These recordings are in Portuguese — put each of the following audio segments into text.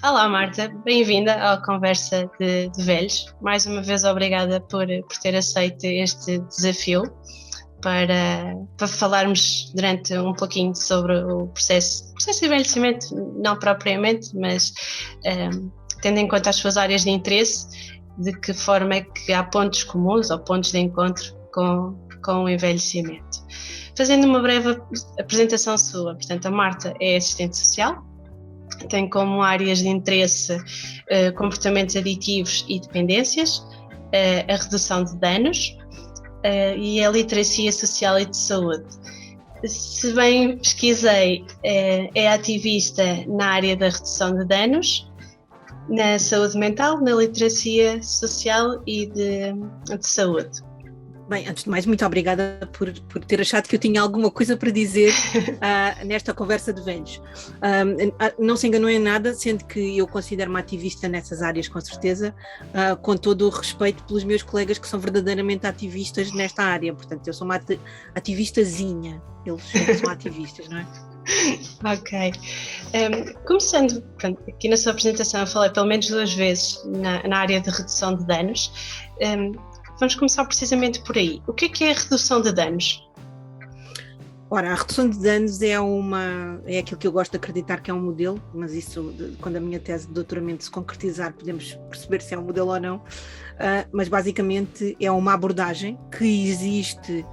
Olá Marta, bem-vinda à Conversa de Velhos. Mais uma vez obrigada por ter aceito este desafio para falarmos durante um pouquinho sobre o processo de envelhecimento, não propriamente, mas tendo em conta as suas áreas de interesse, de que forma é que há pontos comuns ou pontos de encontro com o envelhecimento. Fazendo uma breve apresentação sua, portanto, a Marta é assistente social, tem como áreas de interesse comportamentos aditivos e dependências, a redução de danos e a literacia social e de saúde. Se bem pesquisei, é ativista na área da redução de danos, na saúde mental, na literacia social e de saúde. Bem, antes de mais, muito obrigada por ter achado que eu tinha alguma coisa para dizer nesta conversa de velhos. Não se enganou em nada, sendo que eu considero-me ativista nessas áreas, com certeza, com todo o respeito pelos meus colegas que são verdadeiramente ativistas nesta área. Portanto, eu sou uma ativistazinha, eles são ativistas, não é? Ok. Começando, aqui na sua apresentação eu falei pelo menos 2 vezes na área de redução de danos. Vamos começar precisamente por aí. O que é a redução de danos? Ora, a redução de danos é aquilo que eu gosto de acreditar que é um modelo, mas isso, quando a minha tese de doutoramento se concretizar, podemos perceber se é um modelo ou não, mas basicamente é uma abordagem que existe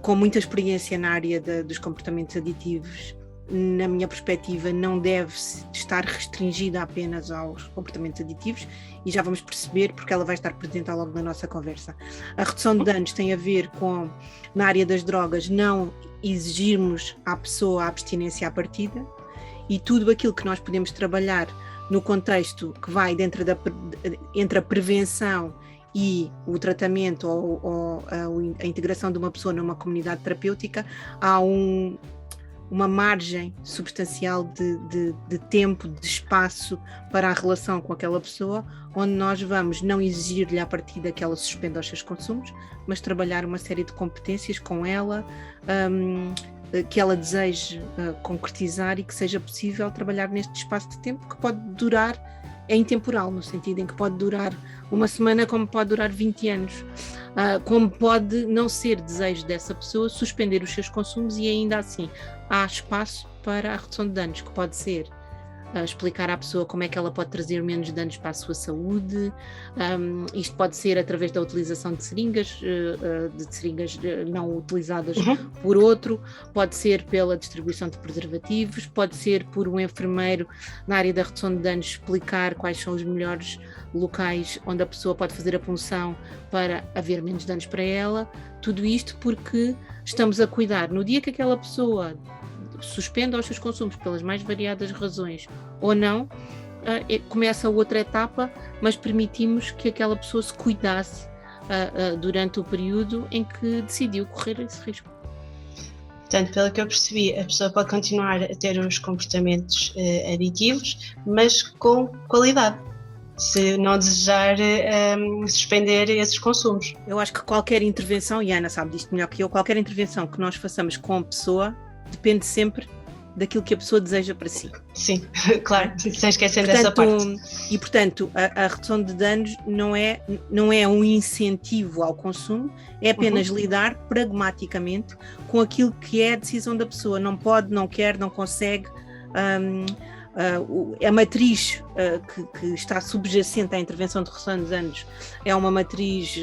com muita experiência na área dos comportamentos aditivos. Na minha perspectiva, não deve estar restringida apenas aos comportamentos aditivos, e já vamos perceber porque ela vai estar presente ao longo da nossa conversa. A redução de danos tem a ver com, na área das drogas, não exigirmos à pessoa a abstinência à partida, e tudo aquilo que nós podemos trabalhar no contexto que vai entre a prevenção e o tratamento ou a integração de uma pessoa numa comunidade terapêutica, há uma margem substancial de tempo, de espaço para a relação com aquela pessoa, onde nós vamos não exigir-lhe a partir que ela suspenda os seus consumos, mas trabalhar uma série de competências com ela, que ela deseje concretizar e que seja possível trabalhar neste espaço de tempo que pode durar, é intemporal, no sentido em que pode durar uma semana como pode durar 20 anos. Como pode não ser desejo dessa pessoa suspender os seus consumos, e ainda assim há espaço para a redução de danos, que pode ser explicar à pessoa como é que ela pode trazer menos danos para a sua saúde. Isto pode ser através da utilização de seringas não utilizadas por outro, pode ser pela distribuição de preservativos, pode ser por um enfermeiro na área da redução de danos explicar quais são os melhores locais onde a pessoa pode fazer a punção para haver menos danos para ela. Tudo isto porque estamos a cuidar, no dia que aquela pessoa suspenda os seus consumos pelas mais variadas razões ou não, começa outra etapa, mas permitimos que aquela pessoa se cuidasse durante o período em que decidiu correr esse risco. Portanto, pelo que eu percebi, a pessoa pode continuar a ter os comportamentos aditivos, mas com qualidade, se não desejar suspender esses consumos. Eu acho que qualquer intervenção, e a Ana sabe disto melhor que eu, qualquer intervenção que nós façamos com a pessoa depende sempre daquilo que a pessoa deseja para si. Sim, claro, sem esquecer dessa parte. E, portanto, a redução de danos não é um incentivo ao consumo, é apenas lidar pragmaticamente com aquilo que é a decisão da pessoa. Não pode, não quer, não consegue. A matriz que está subjacente à intervenção de redução de danos é uma matriz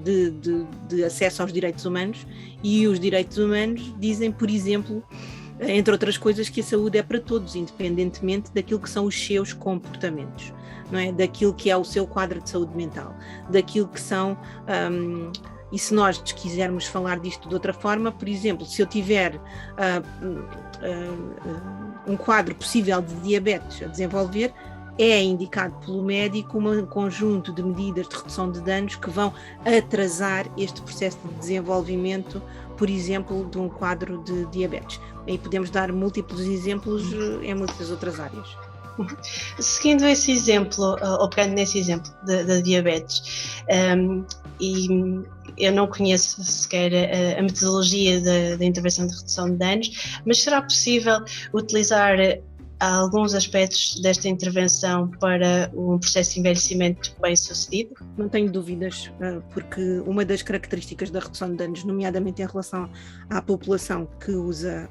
de acesso aos direitos humanos, e os direitos humanos dizem, por exemplo, entre outras coisas, que a saúde é para todos, independentemente daquilo que são os seus comportamentos, não é? Daquilo que é o seu quadro de saúde mental, daquilo que são... E se nós quisermos falar disto de outra forma, por exemplo, se eu tiver um quadro possível de diabetes a desenvolver, é indicado pelo médico um conjunto de medidas de redução de danos que vão atrasar este processo de desenvolvimento, por exemplo, de um quadro de diabetes. E podemos dar múltiplos exemplos em muitas outras áreas. Seguindo esse exemplo, ou pegando nesse exemplo da diabetes, e eu não conheço sequer a metodologia da intervenção de redução de danos, mas será possível utilizar há alguns aspectos desta intervenção para um processo de envelhecimento bem sucedido? Não tenho dúvidas, porque uma das características da redução de danos, nomeadamente em relação à população que usa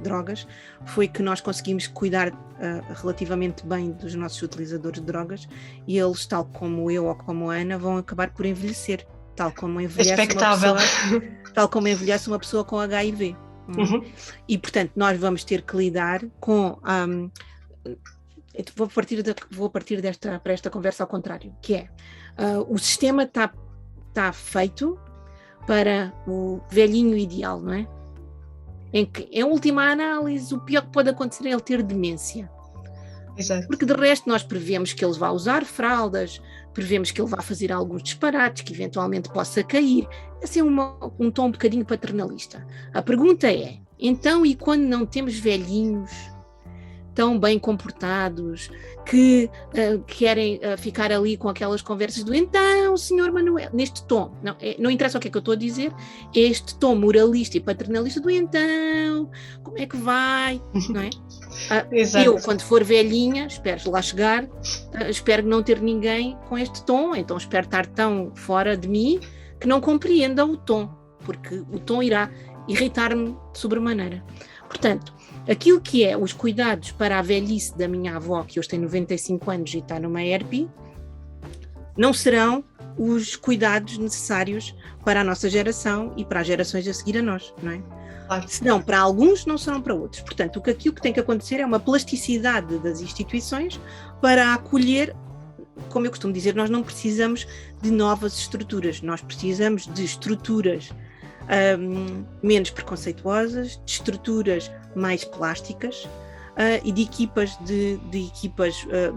drogas, foi que nós conseguimos cuidar relativamente bem dos nossos utilizadores de drogas, e eles, tal como eu ou como a Ana, vão acabar por envelhecer, tal como envelhece uma pessoa com HIV. Uhum. E, portanto, nós vamos ter que lidar com... vou partir para esta conversa ao contrário, que é, o sistema está feito para o velhinho ideal, não é? Em que, em última análise, o pior que pode acontecer é ele ter demência. Exato. Porque de resto nós prevemos que ele vá usar fraldas, prevemos que ele vá fazer alguns disparates, que eventualmente possa cair. Assim, um tom um bocadinho paternalista. A pergunta é, então, e quando não temos velhinhos tão bem comportados, que querem ficar ali com aquelas conversas do então, senhor Manuel, neste tom, não interessa o que é que eu estou a dizer, este tom moralista e paternalista do então, como é que vai, não é? Eu, quando for velhinha, espero lá chegar, espero não ter ninguém com este tom, então espero estar tão fora de mim que não compreenda o tom, porque o tom irá irritar-me de sobremaneira. Portanto, aquilo que é os cuidados para a velhice da minha avó, que hoje tem 95 anos e está numa ERP, não serão os cuidados necessários para a nossa geração e para as gerações a seguir a nós, não é? Claro. Serão para alguns, não serão para outros. Portanto, aquilo que tem que acontecer é uma plasticidade das instituições para acolher, como eu costumo dizer, nós não precisamos de novas estruturas, nós precisamos de estruturas menos preconceituosas, de estruturas mais plásticas e de equipas,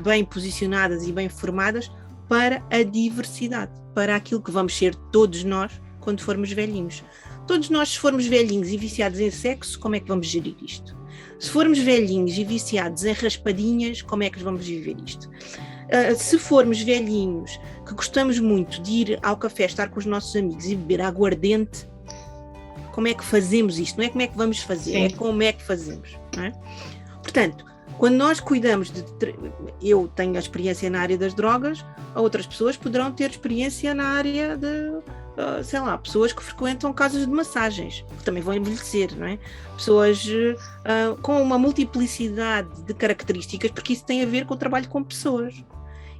bem posicionadas e bem formadas para a diversidade, para aquilo que vamos ser todos nós quando formos velhinhos. Todos nós, se formos velhinhos e viciados em sexo, como é que vamos gerir isto? Se formos velhinhos e viciados em raspadinhas, como é que vamos viver isto? Se formos velhinhos que gostamos muito de ir ao café, estar com os nossos amigos e beber aguardente, como é que fazemos isto? Não é como é que vamos fazer, sim, é como é que fazemos, não é? Portanto, quando nós cuidamos eu tenho a experiência na área das drogas, outras pessoas poderão ter experiência na área de, pessoas que frequentam casas de massagens, que também vão envelhecer, não é? Pessoas com uma multiplicidade de características, porque isso tem a ver com o trabalho com pessoas.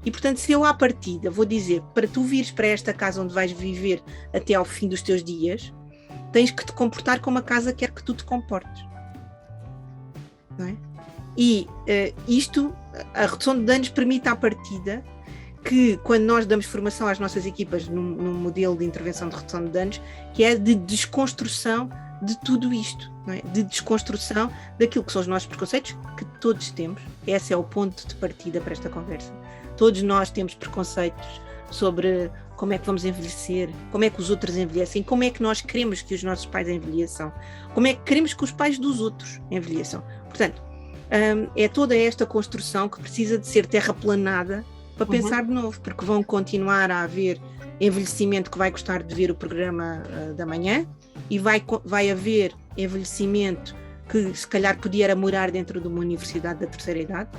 E, portanto, se eu à partida vou dizer, para tu vires para esta casa onde vais viver até ao fim dos teus dias, tens que te comportar como a casa quer que tu te comportes, não é? E a redução de danos permite à partida que, quando nós damos formação às nossas equipas num modelo de intervenção de redução de danos, que é de desconstrução de tudo isto, não é? De desconstrução daquilo que são os nossos preconceitos, que todos temos. Esse é o ponto de partida para esta conversa. Todos nós temos preconceitos sobre como é que vamos envelhecer, como é que os outros envelhecem, como é que nós queremos que os nossos pais envelheçam, como é que queremos que os pais dos outros envelheçam. Portanto, é toda esta construção que precisa de ser terraplanada para pensar de novo, porque vão continuar a haver envelhecimento que vai gostar de ver o programa da manhã, e vai haver envelhecimento que se calhar podia morar dentro de uma universidade da terceira idade,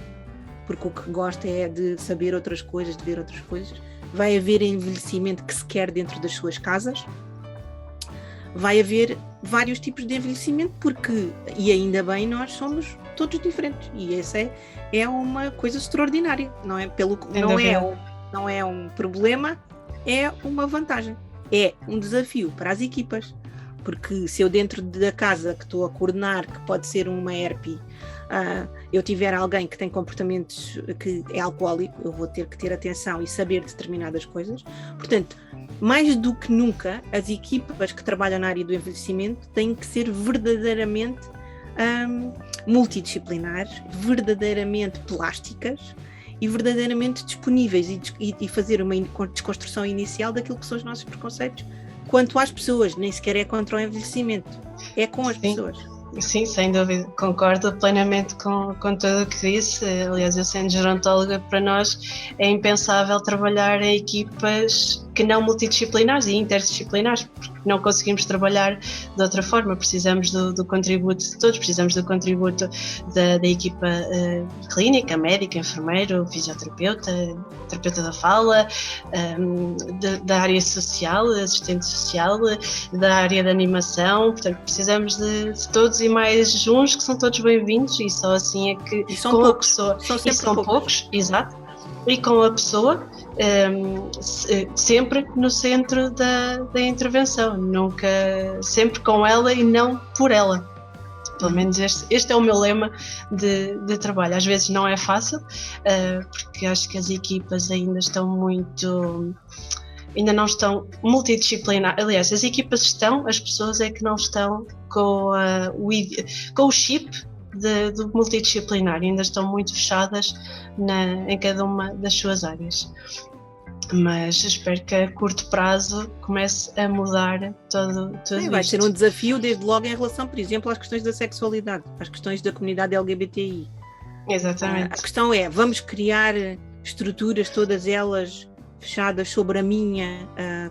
porque o que gosta é de saber outras coisas, de ver outras coisas. Vai haver envelhecimento que se quer dentro das suas casas. Vai haver vários tipos de envelhecimento, porque, e ainda bem, nós somos todos diferentes, e essa é uma coisa extraordinária, não é? Não é um problema, é uma vantagem, é um desafio para as equipas, porque se eu dentro da casa que estou a coordenar, que pode ser uma ERP, eu tiver alguém que tem comportamentos, que é alcoólico, eu vou ter que ter atenção e saber determinadas coisas. Portanto, mais do que nunca, as equipas que trabalham na área do envelhecimento têm que ser verdadeiramente multidisciplinares, verdadeiramente plásticas e verdadeiramente disponíveis, e fazer uma desconstrução inicial daquilo que são os nossos preconceitos quanto às pessoas. Nem sequer é contra o envelhecimento, é com as pessoas. Sim, sem dúvida, concordo plenamente com tudo o que disse. Aliás, eu sendo gerontóloga, para nós é impensável trabalhar em equipas que não multidisciplinares e interdisciplinares, porque não conseguimos trabalhar de outra forma, precisamos do contributo de todos, precisamos do contributo da equipa clínica, médica, enfermeiro, fisioterapeuta, terapeuta da fala, da área social, assistente social, da área da animação, portanto precisamos de todos e mais uns, que são todos bem-vindos, e só assim é que e são poucos, são poucos, exato, e com a pessoa sempre no centro da intervenção, nunca, sempre com ela e não por ela. Pelo menos este é o meu lema de trabalho. Às vezes não é fácil, porque acho que as equipas ainda não estão multidisciplinares. Aliás, as equipas estão, as pessoas é que não estão com o chip do multidisciplinar, ainda estão muito fechadas em cada uma das suas áreas. Mas espero que a curto prazo comece a mudar tudo isto. Vai ser um desafio desde logo em relação, por exemplo, às questões da sexualidade, às questões da comunidade LGBTI. Exatamente. A questão é, vamos criar estruturas, todas elas fechadas sobre a minha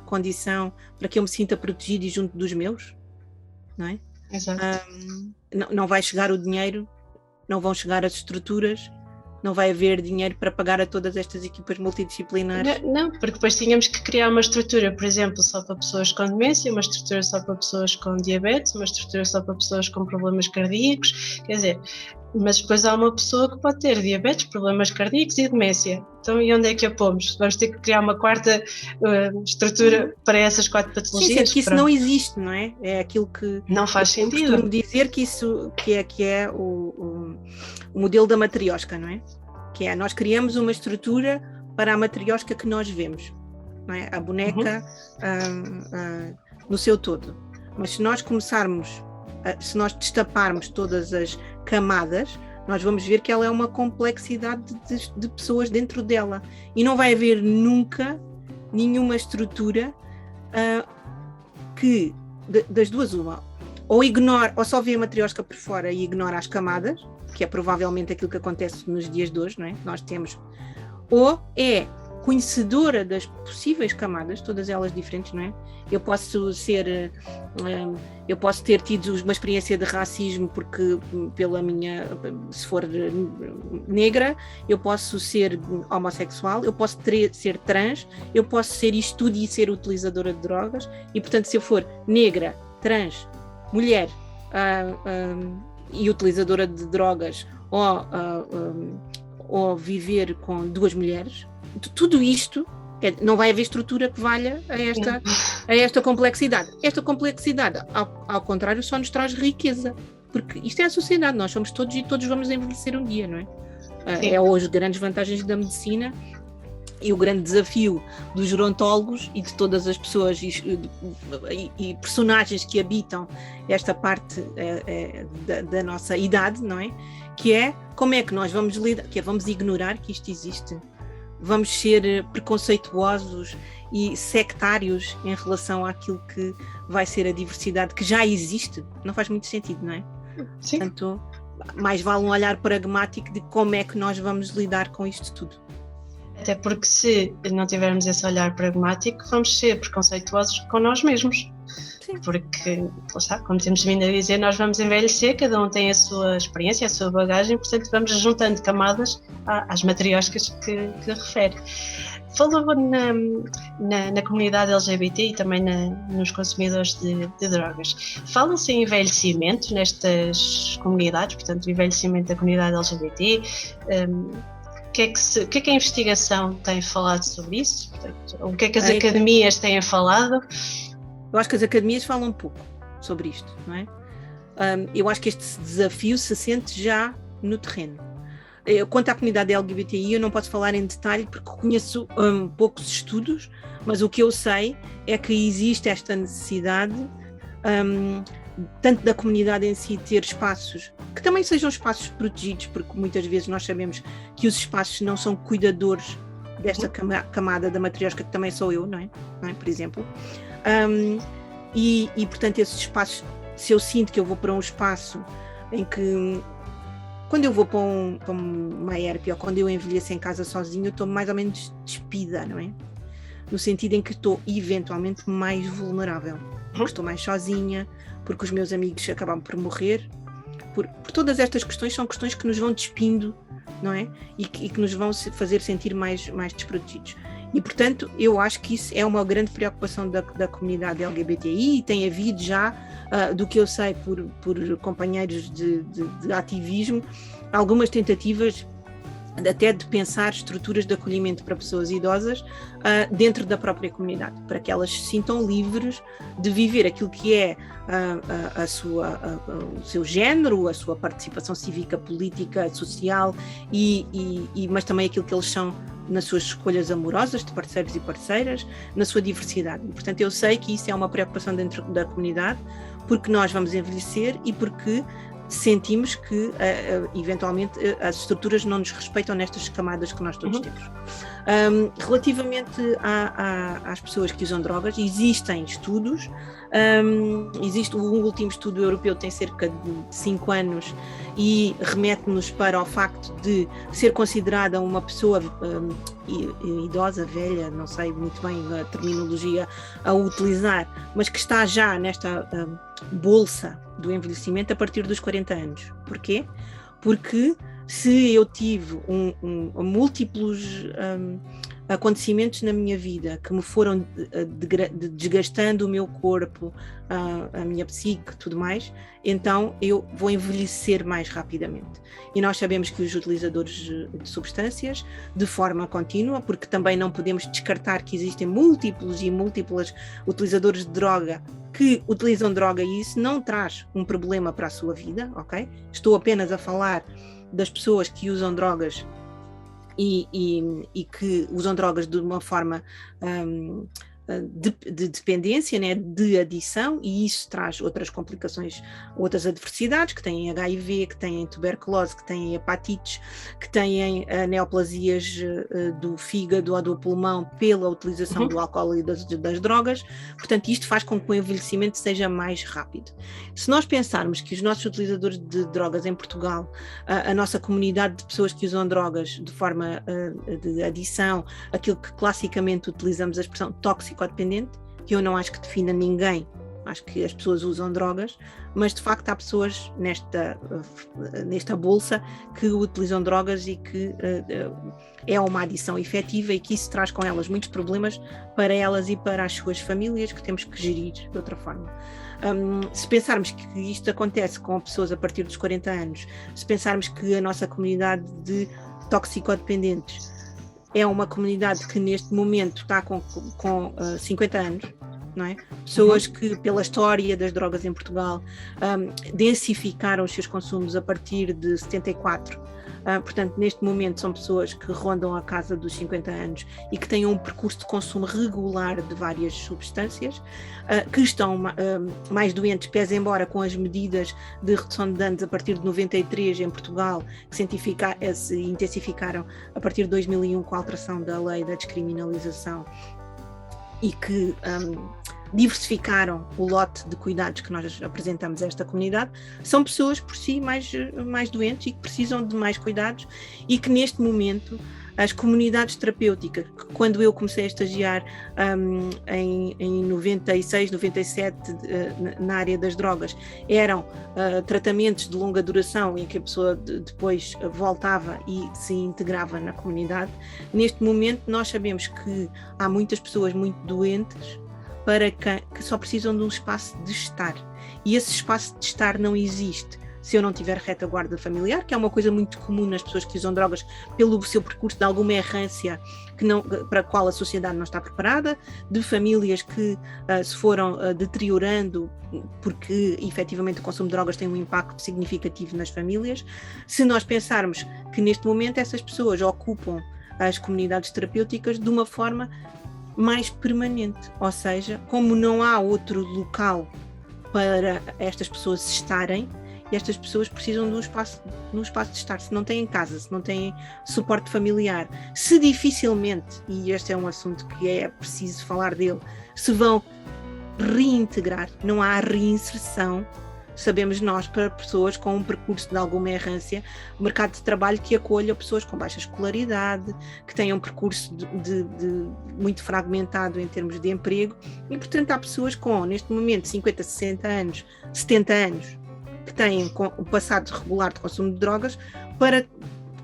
condição, para que eu me sinta protegida e junto dos meus, não é? Exato. Não vai chegar o dinheiro, não vão chegar as estruturas, não vai haver dinheiro para pagar a todas estas equipas multidisciplinares. Não, porque depois tínhamos que criar uma estrutura, por exemplo, só para pessoas com demência, uma estrutura só para pessoas com diabetes, uma estrutura só para pessoas com problemas cardíacos, quer dizer, mas depois há uma pessoa que pode ter diabetes, problemas cardíacos e demência. Então, e onde é que a pomos? Vamos ter que criar uma quarta estrutura para essas 4 patologias? Sim, que isso não existe, não é? É aquilo que... Não faz sentido. Costumo dizer que isso que é o modelo da matriosca, não é? Que é, nós criamos uma estrutura para a matriosca que nós vemos, não é? A boneca no seu todo. Mas se nós começarmos, se nós destaparmos todas as camadas, nós vamos ver que ela é uma complexidade de pessoas dentro dela, e não vai haver nunca nenhuma estrutura que, das duas uma, ou só vê a matriosca por fora e ignora as camadas, que é provavelmente aquilo que acontece nos dias de hoje, não é? Nós temos, ou é conhecedora das possíveis camadas, todas elas diferentes, não é? Eu posso ter tido uma experiência de racismo porque se for negra, eu posso ser homossexual, eu posso ser trans, eu posso ser isto tudo e ser utilizadora de drogas, e portanto se eu for negra, trans, mulher e utilizadora de drogas, ou viver com 2 mulheres, tudo isto, não vai haver estrutura que valha a esta complexidade. Esta complexidade, ao contrário, só nos traz riqueza, porque isto é a sociedade, nós somos todos e todos vamos envelhecer um dia, não é? É hoje grandes vantagens da medicina, e o grande desafio dos gerontólogos e de todas as pessoas e personagens que habitam esta parte da nossa idade, não é? Que é como é que nós vamos lidar, que é vamos ignorar que isto existe, vamos ser preconceituosos e sectários em relação àquilo que vai ser a diversidade que já existe. Não faz muito sentido, não é? Sim. Portanto, mais vale um olhar pragmático de como é que nós vamos lidar com isto tudo. Até porque se não tivermos esse olhar pragmático, vamos ser preconceituosos com nós mesmos. Sim. Porque, como temos vindo a dizer, nós vamos envelhecer, cada um tem a sua experiência, a sua bagagem, portanto vamos juntando camadas às matrioscas que refere. Falou na comunidade LGBT e também nos consumidores de drogas. Fala-se em envelhecimento nestas comunidades, portanto, o envelhecimento da comunidade LGBT. O que é que a investigação tem falado sobre isso? Portanto, o que é que as academias têm falado? Eu acho que as academias falam um pouco sobre isto, não é? Eu acho que este desafio se sente já no terreno. Quanto à comunidade LGBTI, eu não posso falar em detalhe porque conheço poucos estudos, mas o que eu sei é que existe esta necessidade, tanto da comunidade em si ter espaços que também sejam espaços protegidos, porque muitas vezes nós sabemos que os espaços não são cuidadores desta camada da matriosca, que também sou eu, não é? Por exemplo. E portanto esses espaços, se eu sinto que eu vou para um espaço em que, quando eu vou para uma ERP ou quando eu envelheço em casa sozinho, eu estou mais ou menos despida, não é? no sentido em que estou eventualmente mais vulnerável, porque estou mais sozinha, porque os meus amigos acabam por morrer, por todas estas questões são questões que nos vão despindo, não é? E que nos vão fazer sentir mais desprotegidos. E, portanto, eu acho que isso é uma grande preocupação da comunidade LGBTI, e tem havido já, do que eu sei por companheiros de ativismo, algumas tentativas até de pensar estruturas de acolhimento para pessoas idosas dentro da própria comunidade, para que elas se sintam livres de viver aquilo que é o seu género, a sua participação cívica, política, social, mas também aquilo que eles são nas suas escolhas amorosas de parceiros e parceiras, na sua diversidade. E, portanto, eu sei que isso é uma preocupação dentro da comunidade, porque nós vamos envelhecer e porque sentimos que, eventualmente, as estruturas não nos respeitam nestas camadas que nós todos temos. Relativamente às pessoas que usam drogas, existem estudos. Existe o último estudo europeu, tem cerca de 5 anos, e remete-nos para o facto de ser considerada uma pessoa idosa, velha, não sei muito bem a terminologia a utilizar, mas que está já nesta bolsa do envelhecimento a partir dos 40 anos. Porquê? Porque se eu tive múltiplos acontecimentos na minha vida que me foram desgastando o meu corpo, a minha psique, tudo mais, então eu vou envelhecer mais rapidamente. E nós sabemos que os utilizadores de substâncias, de forma contínua, porque também não podemos descartar que existem múltiplos utilizadores de droga que utilizam droga, e isso não traz um problema para a sua vida, ok? Estou apenas a falar das pessoas que usam drogas e que usam drogas de uma forma de dependência, né, de adição, e isso traz outras complicações, outras adversidades, que têm HIV, que têm tuberculose, que têm hepatites, que têm neoplasias do fígado ou do pulmão pela utilização do álcool e das drogas. Portanto, isto faz com que o envelhecimento seja mais rápido. Se nós pensarmos que os nossos utilizadores de drogas em Portugal, a nossa comunidade de pessoas que usam drogas de forma de adição, aquilo que classicamente utilizamos a expressão tóxico-dependente, que eu não acho que defina ninguém, acho que as pessoas usam drogas, mas de facto há pessoas nesta bolsa que utilizam drogas e que é uma adição efetiva, e que isso traz com elas muitos problemas para elas e para as suas famílias, que temos que gerir de outra forma. Se pensarmos que isto acontece com pessoas a partir dos 40 anos, se pensarmos que a nossa comunidade de toxicodependentes é uma comunidade que neste momento está com 50 anos, não é? Pessoas que, pela história das drogas em Portugal, densificaram os seus consumos a partir de 74. Portanto, neste momento são pessoas que rondam a casa dos 50 anos e que têm um percurso de consumo regular de várias substâncias, que estão mais doentes, pese embora com as medidas de redução de danos a partir de 93 em Portugal, que se intensificaram a partir de 2001 com a alteração da lei da descriminalização, e que diversificaram o lote de cuidados que nós apresentamos a esta comunidade. São pessoas por si mais doentes e que precisam de mais cuidados, e que neste momento as comunidades terapêuticas, que quando eu comecei a estagiar em 96, 97 na área das drogas, eram tratamentos de longa duração em que a pessoa depois voltava e se integrava na comunidade. Neste momento nós sabemos que há muitas pessoas muito doentes que só precisam de um espaço de estar, e esse espaço de estar não existe se eu não tiver retaguarda familiar, que é uma coisa muito comum nas pessoas que usam drogas, pelo seu percurso de alguma errância para a qual a sociedade não está preparada, de famílias que se foram deteriorando porque efetivamente o consumo de drogas tem um impacto significativo nas famílias. Se nós pensarmos que neste momento essas pessoas ocupam as comunidades terapêuticas de uma forma mais permanente, ou seja, como não há outro local para estas pessoas estarem, e estas pessoas precisam de um espaço de estar. Se não têm casa, se não têm suporte familiar, se dificilmente, e este é um assunto que é preciso falar dele, se vão reintegrar, não há reinserção sabemos nós, para pessoas com um percurso de alguma errância, o mercado de trabalho que acolha pessoas com baixa escolaridade, que tenham um percurso de muito fragmentado em termos de emprego, e portanto há pessoas com, neste momento, 50, 60 anos, 70 anos, que têm o passado regular de consumo de drogas, para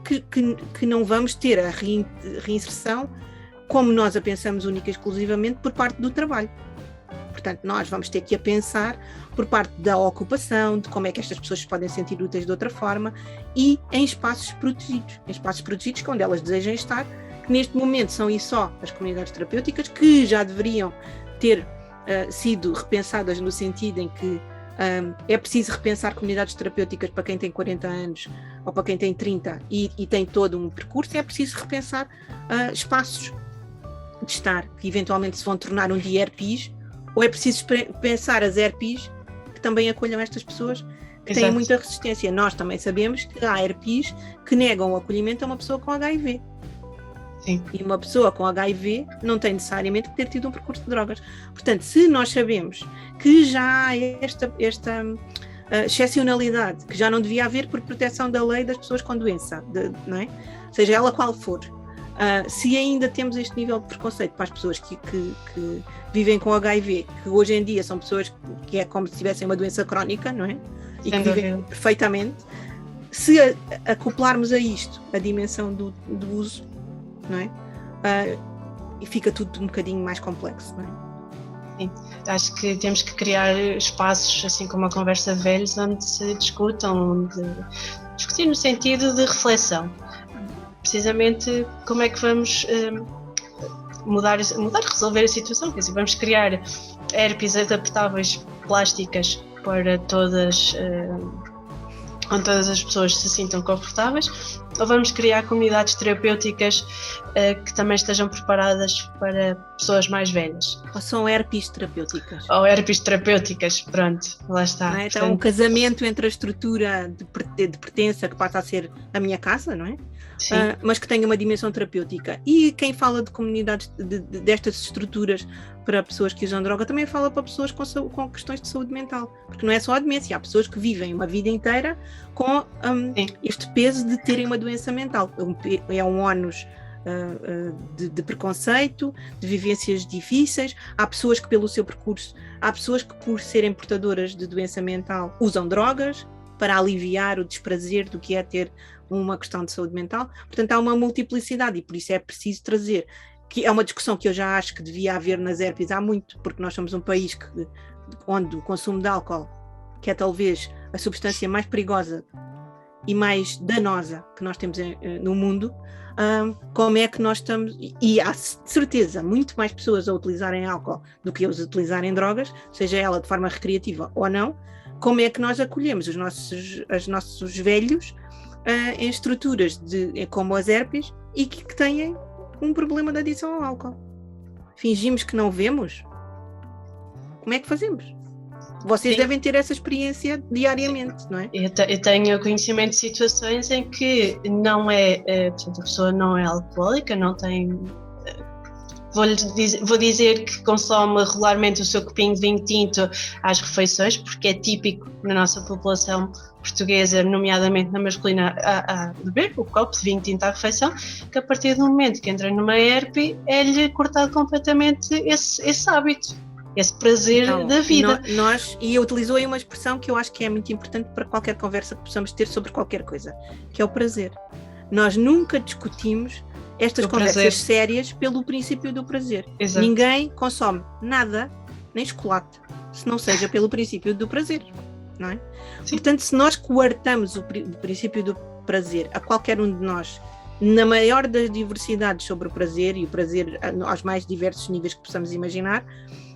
que não vamos ter a reinserção como nós a pensamos única e exclusivamente por parte do trabalho. Portanto, nós vamos ter que a pensar por parte da ocupação, de como é que estas pessoas se podem sentir úteis de outra forma, e em espaços protegidos que onde elas desejam estar, que neste momento são e só as comunidades terapêuticas, que já deveriam ter sido repensadas no sentido em que é preciso repensar comunidades terapêuticas para quem tem 40 anos ou para quem tem 30 e tem todo um percurso. É preciso repensar espaços de estar, que eventualmente se vão tornar um dia ERPs, ou é preciso pensar as ERPs que também acolham estas pessoas que têm muita resistência. Nós também sabemos que há ERPs que negam o acolhimento a uma pessoa com HIV. Sim. E uma pessoa com HIV não tem necessariamente que ter tido um percurso de drogas. Portanto, se nós sabemos que já há esta excepcionalidade, que já não devia haver por proteção da lei das pessoas com doença, não é? Seja ela qual for, se ainda temos este nível de preconceito para as pessoas que vivem com HIV, que hoje em dia são pessoas que é como se tivessem uma doença crónica, não é? E que vivem perfeitamente, se acoplarmos a isto a dimensão do uso, não é? E fica tudo um bocadinho mais complexo, não é? Sim, acho que temos que criar espaços, assim como a conversa de velhos, onde se discutir no sentido de reflexão. Precisamente como é que vamos resolver a situação, quer dizer, vamos criar ERPs adaptáveis plásticas para onde todas as pessoas se sintam confortáveis, ou vamos criar comunidades terapêuticas que também estejam preparadas para pessoas mais velhas. Ou são ERPs terapêuticas. Ou ERPs terapêuticas, pronto, lá está. Não é? Então, um casamento entre a estrutura de pertença, que passa a ser a minha casa, não é? Mas que tenha uma dimensão terapêutica. E quem fala de comunidades, destas estruturas para pessoas que usam droga, também fala para pessoas com questões de saúde mental, porque não é só a demência, há pessoas que vivem uma vida inteira com este peso de terem uma doença mental. É um ónus de preconceito, de vivências difíceis. Há pessoas que, pelo seu percurso, há pessoas que, por serem portadoras de doença mental, usam drogas para aliviar o desprazer do que é ter uma questão de saúde mental. Portanto, há uma multiplicidade, e por isso é preciso trazer, que é uma discussão que eu já acho que devia haver nas ERPs há muito, porque nós somos um país onde o consumo de álcool, que é talvez a substância mais perigosa e mais danosa que nós temos no mundo, como é que nós estamos, e há de certeza muito mais pessoas a utilizarem álcool do que a utilizarem drogas, seja ela de forma recreativa ou não. Como é que nós acolhemos os nossos velhos em estruturas como as ERPs e que têm um problema de adição ao álcool? Fingimos que não vemos? Como é que fazemos? Vocês devem ter essa experiência diariamente, não é? Eu tenho conhecimento de situações em que não é, portanto, a pessoa não é alcoólica, não tem... Vou dizer que consome regularmente o seu copinho de vinho tinto às refeições, porque é típico na nossa população portuguesa, nomeadamente na masculina, a beber o copo de vinho tinto à refeição, que a partir do momento que entra numa ERP é-lhe cortado completamente esse hábito, esse prazer da vida. E eu utilizou aí uma expressão que eu acho que é muito importante para qualquer conversa que possamos ter sobre qualquer coisa, que é o prazer. Nós nunca discutimos estas conversas sérias pelo princípio do prazer. Exato. Ninguém consome nada, nem chocolate, se não seja pelo princípio do prazer, não é? Sim. Portanto, se nós coartamos o princípio do prazer a qualquer um de nós, na maior das diversidades sobre o prazer, e o prazer aos mais diversos níveis que possamos imaginar,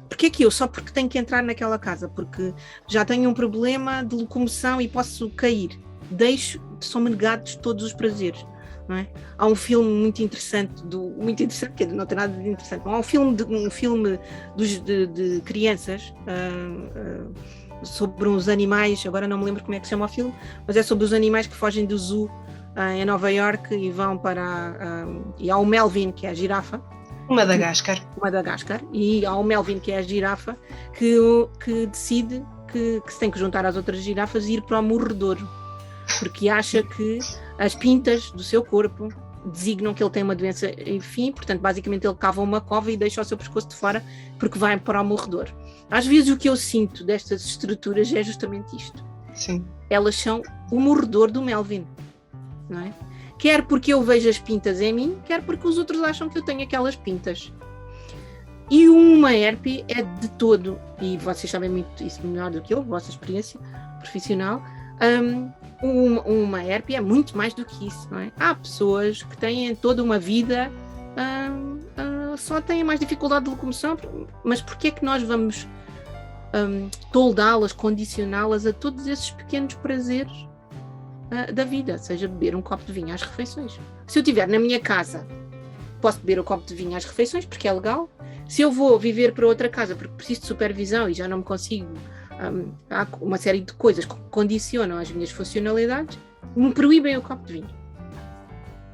porque é que só porque tenho que entrar naquela casa, porque já tenho um problema de locomoção e posso cair, são-me negados todos os prazeres. Não é? Há um filme muito interessante, que não tem nada de interessante, há um filme de crianças sobre uns animais, agora não me lembro como é que se chama o filme, mas é sobre os animais que fogem do zoo em Nova Iorque e vão para... e há o Melvin, que é a girafa. Madagascar. E há o Melvin, que é a girafa, que decide que se tem que juntar às outras girafas e ir para o morredouro, porque acha que as pintas do seu corpo designam que ele tem uma doença, enfim, portanto, basicamente ele cava uma cova e deixa o seu pescoço de fora porque vai para o morredor. Às vezes o que eu sinto destas estruturas é justamente isto. Sim. Elas são o morredor do Melvin, não é? Quer porque eu vejo as pintas em mim, quer porque os outros acham que eu tenho aquelas pintas. E uma herpes é de todo, e vocês sabem muito isso melhor do que eu, vossa experiência profissional, uma herpes é muito mais do que isso, não é? Há pessoas que têm toda uma vida, só têm mais dificuldade de locomoção, mas porquê é que nós vamos toldá-las, condicioná-las a todos esses pequenos prazeres da vida, seja beber um copo de vinho às refeições? Se eu estiver na minha casa, posso beber um copo de vinho às refeições, porque é legal. Se eu vou viver para outra casa porque preciso de supervisão e já não me consigo, há uma série de coisas que condicionam as minhas funcionalidades, me proíbem o copo de vinho.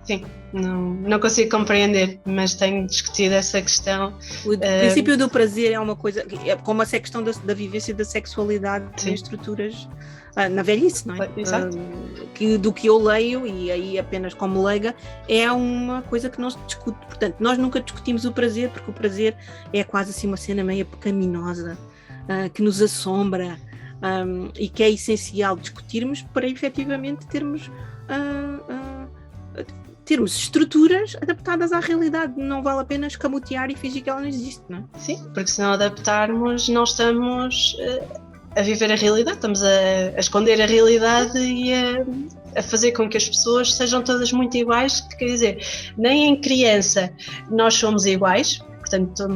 Sim, não consigo compreender, mas tenho discutido essa questão. O princípio do prazer é uma coisa, como a questão da vivência da sexualidade em estruturas na velhice, não é? Exato. Do que eu leio, e aí apenas como leiga, é uma coisa que não se discute. Portanto, nós nunca discutimos o prazer, porque o prazer é quase assim uma cena meio pecaminosa, que nos assombra, e que é essencial discutirmos para efetivamente termos estruturas adaptadas à realidade. Não vale a pena escamotear e fingir que ela não existe, não é? Sim, porque se não adaptarmos, não estamos a viver a realidade, estamos a esconder a realidade e a fazer com que as pessoas sejam todas muito iguais, que quer dizer, nem em criança nós somos iguais, portanto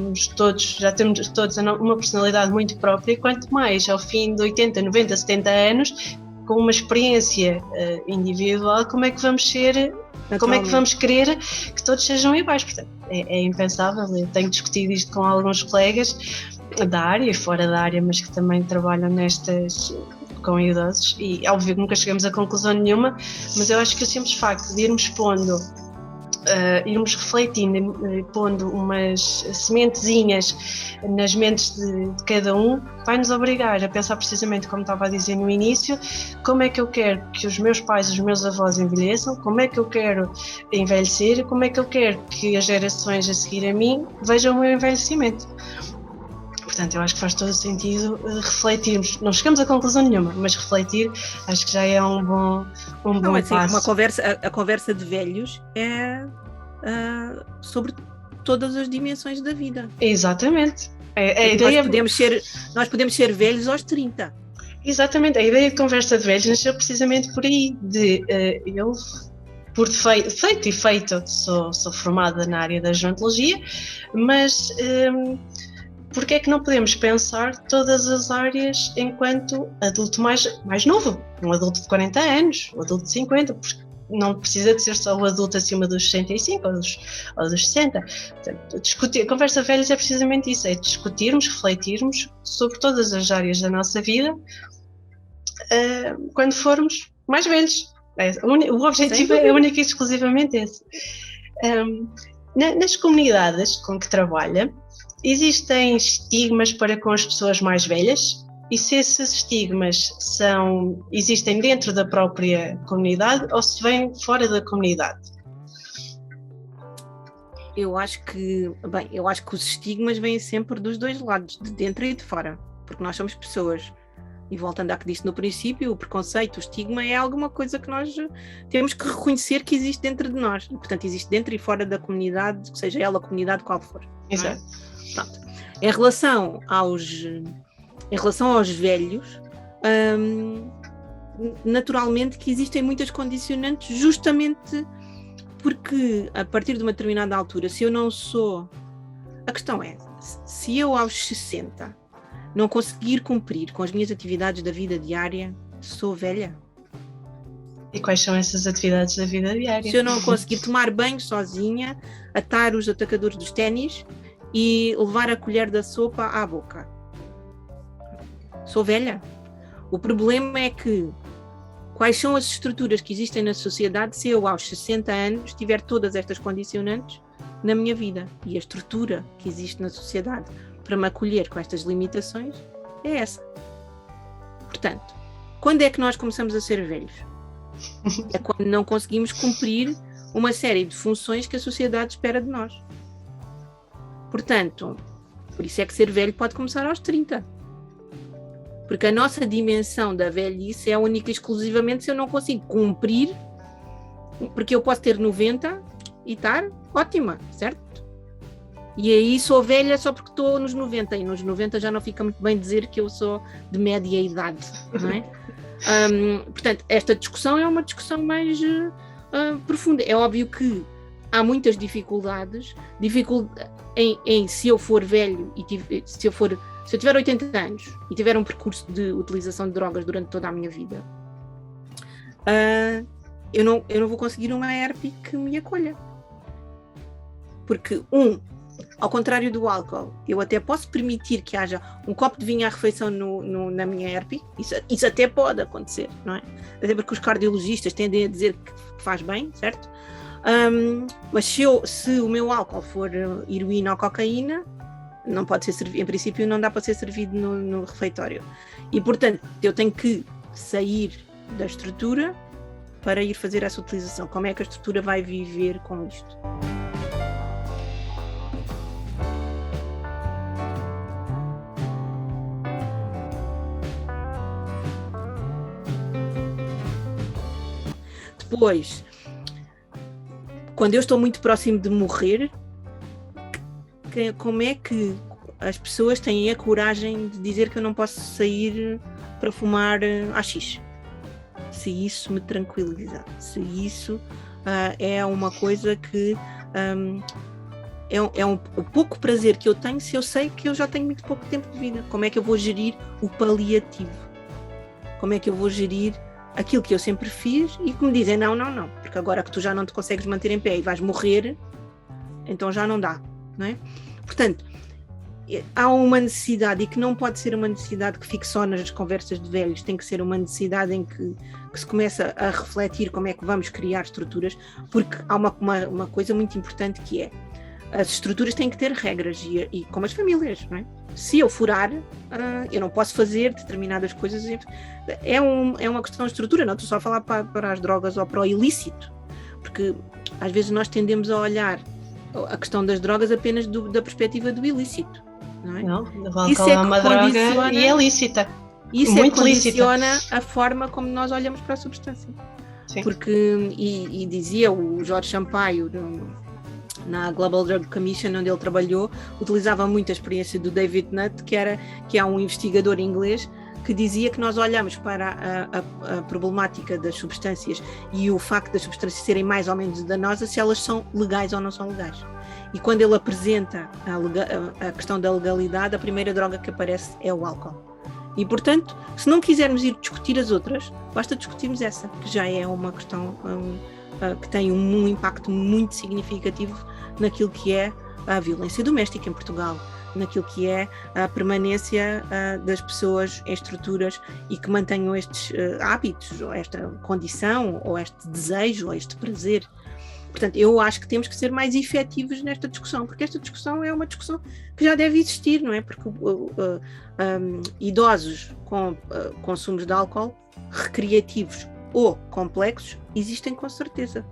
já temos todos uma personalidade muito própria, quanto mais ao fim de 80, 90, 70 anos, com uma experiência individual, como é que vamos ser, como é que vamos querer que todos sejam iguais? Portanto, é impensável. Eu tenho discutido isto com alguns colegas da área e fora da área, mas que também trabalham com idosos, e óbvio que nunca chegamos a conclusão nenhuma, mas eu acho que o simples facto de irmos pondo, irmos refletindo, pondo umas sementezinhas nas mentes de cada um, vai-nos obrigar a pensar precisamente, como estava a dizer no início, como é que eu quero que os meus pais, os meus avós envelheçam, como é que eu quero envelhecer, como é que eu quero que as gerações a seguir a mim vejam o meu envelhecimento. Portanto, eu acho que faz todo o sentido refletirmos. Não chegamos a conclusão nenhuma, mas refletir acho que já é um bom passo. A conversa de velhos é sobre todas as dimensões da vida. Exatamente. Nós podemos ser velhos aos 30. Exatamente. A ideia de conversa de velhos nasceu precisamente por aí. Eu, por feito e feito, sou formada na área da gerontologia, mas porque é que não podemos pensar todas as áreas enquanto adulto mais novo? Um adulto de 40 anos, um adulto de 50, porque não precisa de ser só o adulto acima dos 65 ou dos 60. Portanto, a conversa velhos é precisamente isso, é discutirmos, refletirmos sobre todas as áreas da nossa vida quando formos mais velhos. O objetivo é único e exclusivamente esse. Nas comunidades com que trabalha, existem estigmas para com as pessoas mais velhas? E se esses estigmas existem dentro da própria comunidade ou se vêm fora da comunidade? Eu acho que os estigmas vêm sempre dos dois lados, de dentro e de fora, porque nós somos pessoas. E voltando ao que disse no princípio, o preconceito, o estigma é alguma coisa que nós temos que reconhecer que existe dentro de nós. E, portanto, existe dentro e fora da comunidade, seja ela a comunidade qual for. Exato. Pronto. Em relação aos velhos, naturalmente que existem muitas condicionantes, justamente porque a partir de uma determinada altura, se eu não sou... A questão é, se eu aos 60 não conseguir cumprir com as minhas atividades da vida diária, sou velha. E quais são essas atividades da vida diária? Se eu não conseguir tomar banho sozinha, atar os atacadores dos ténis e levar a colher da sopa à boca, sou velha. O problema é que quais são as estruturas que existem na sociedade se eu aos 60 anos tiver todas estas condicionantes na minha vida? E a estrutura que existe na sociedade para me acolher com estas limitações é essa. Portanto, quando é que nós começamos a ser velhos? É quando não conseguimos cumprir uma série de funções que a sociedade espera de nós. Portanto, por isso é que ser velho pode começar aos 30. Porque a nossa dimensão da velhice é única e exclusivamente se eu não consigo cumprir, porque eu posso ter 90 e estar ótima, certo? E aí sou velha só porque estou nos 90, e nos 90 já não fica muito bem dizer que eu sou de média idade, não é? Portanto, esta discussão é uma discussão mais profunda. É óbvio que há muitas dificuldades em se eu for velho e se eu tiver 80 anos e tiver um percurso de utilização de drogas durante toda a minha vida, eu não vou conseguir uma ERP que me acolha. Porque, ao contrário do álcool, eu até posso permitir que haja um copo de vinho à refeição na minha ERP, isso até pode acontecer, não é? Até porque os cardiologistas tendem a dizer que faz bem, certo? Mas se o meu álcool for heroína ou cocaína, não pode ser servido, em princípio não dá para ser servido no refeitório. E, portanto, eu tenho que sair da estrutura para ir fazer essa utilização. Como é que a estrutura vai viver com isto? Depois, quando eu estou muito próximo de morrer, como é que as pessoas têm a coragem de dizer que eu não posso sair para fumar AX? Se isso me tranquiliza, se isso é uma coisa que é um pouco prazer que eu tenho, se eu sei que eu já tenho muito pouco tempo de vida. Como é que eu vou gerir o paliativo? Como é que eu vou gerir aquilo que eu sempre fiz e que me dizem não, porque agora que tu já não te consegues manter em pé e vais morrer, então já não dá, não é? Portanto, há uma necessidade, e que não pode ser uma necessidade que fique só nas conversas de velhos, tem que ser uma necessidade em que se começa a refletir como é que vamos criar estruturas, porque há uma coisa muito importante que é, as estruturas têm que ter regras, e como as famílias, não é? Se eu furar, eu não posso fazer determinadas coisas. É uma questão de estrutura, não estou só a falar para as drogas ou para o ilícito, porque às vezes nós tendemos a olhar a questão das drogas apenas da perspectiva do ilícito, não é? Não, o álcool é uma droga e é lícita. Isso muito condiciona lícita. a forma como nós olhamos para a substância. Sim. Porque, e dizia o Jorge Sampaio, na Global Drug Commission, onde ele trabalhou, utilizava muito a experiência do David Nutt, que é um investigador inglês, que dizia que nós olhamos para a problemática das substâncias e o facto das substâncias serem mais ou menos danosas, se elas são legais ou não são legais. E quando ele apresenta a questão da legalidade, a primeira droga que aparece é o álcool. E, portanto, se não quisermos ir discutir as outras, basta discutirmos essa, que já é uma questão que tem um impacto muito significativo naquilo que é a violência doméstica em Portugal, naquilo que é a permanência das pessoas em estruturas e que mantenham estes hábitos, ou esta condição, ou este desejo, ou este prazer. Portanto, eu acho que temos que ser mais efetivos nesta discussão, porque esta discussão é uma discussão que já deve existir, não é? Porque idosos com consumos de álcool recreativos ou complexos existem com certeza.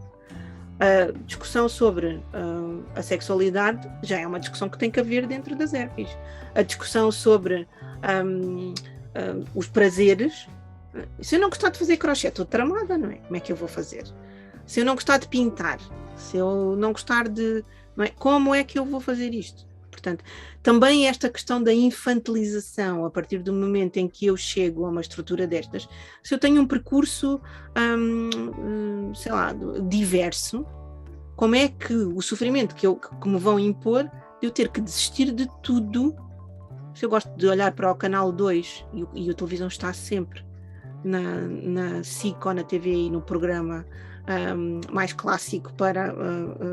A discussão sobre a sexualidade já é uma discussão que tem que haver dentro das ERPs. A discussão sobre os prazeres. Se eu não gostar de fazer crochê, estou tramada, não é? Como é que eu vou fazer? Se eu não gostar de pintar, se eu não gostar de... Não é? Como é que eu vou fazer isto? Portanto, também esta questão da infantilização, a partir do momento em que eu chego a uma estrutura destas, se eu tenho um percurso, sei lá, diverso, como é que o sofrimento que me vão impor, de eu ter que desistir de tudo, se eu gosto de olhar para o canal 2 e a televisão está sempre na SIC ou na TV e no programa mais clássico para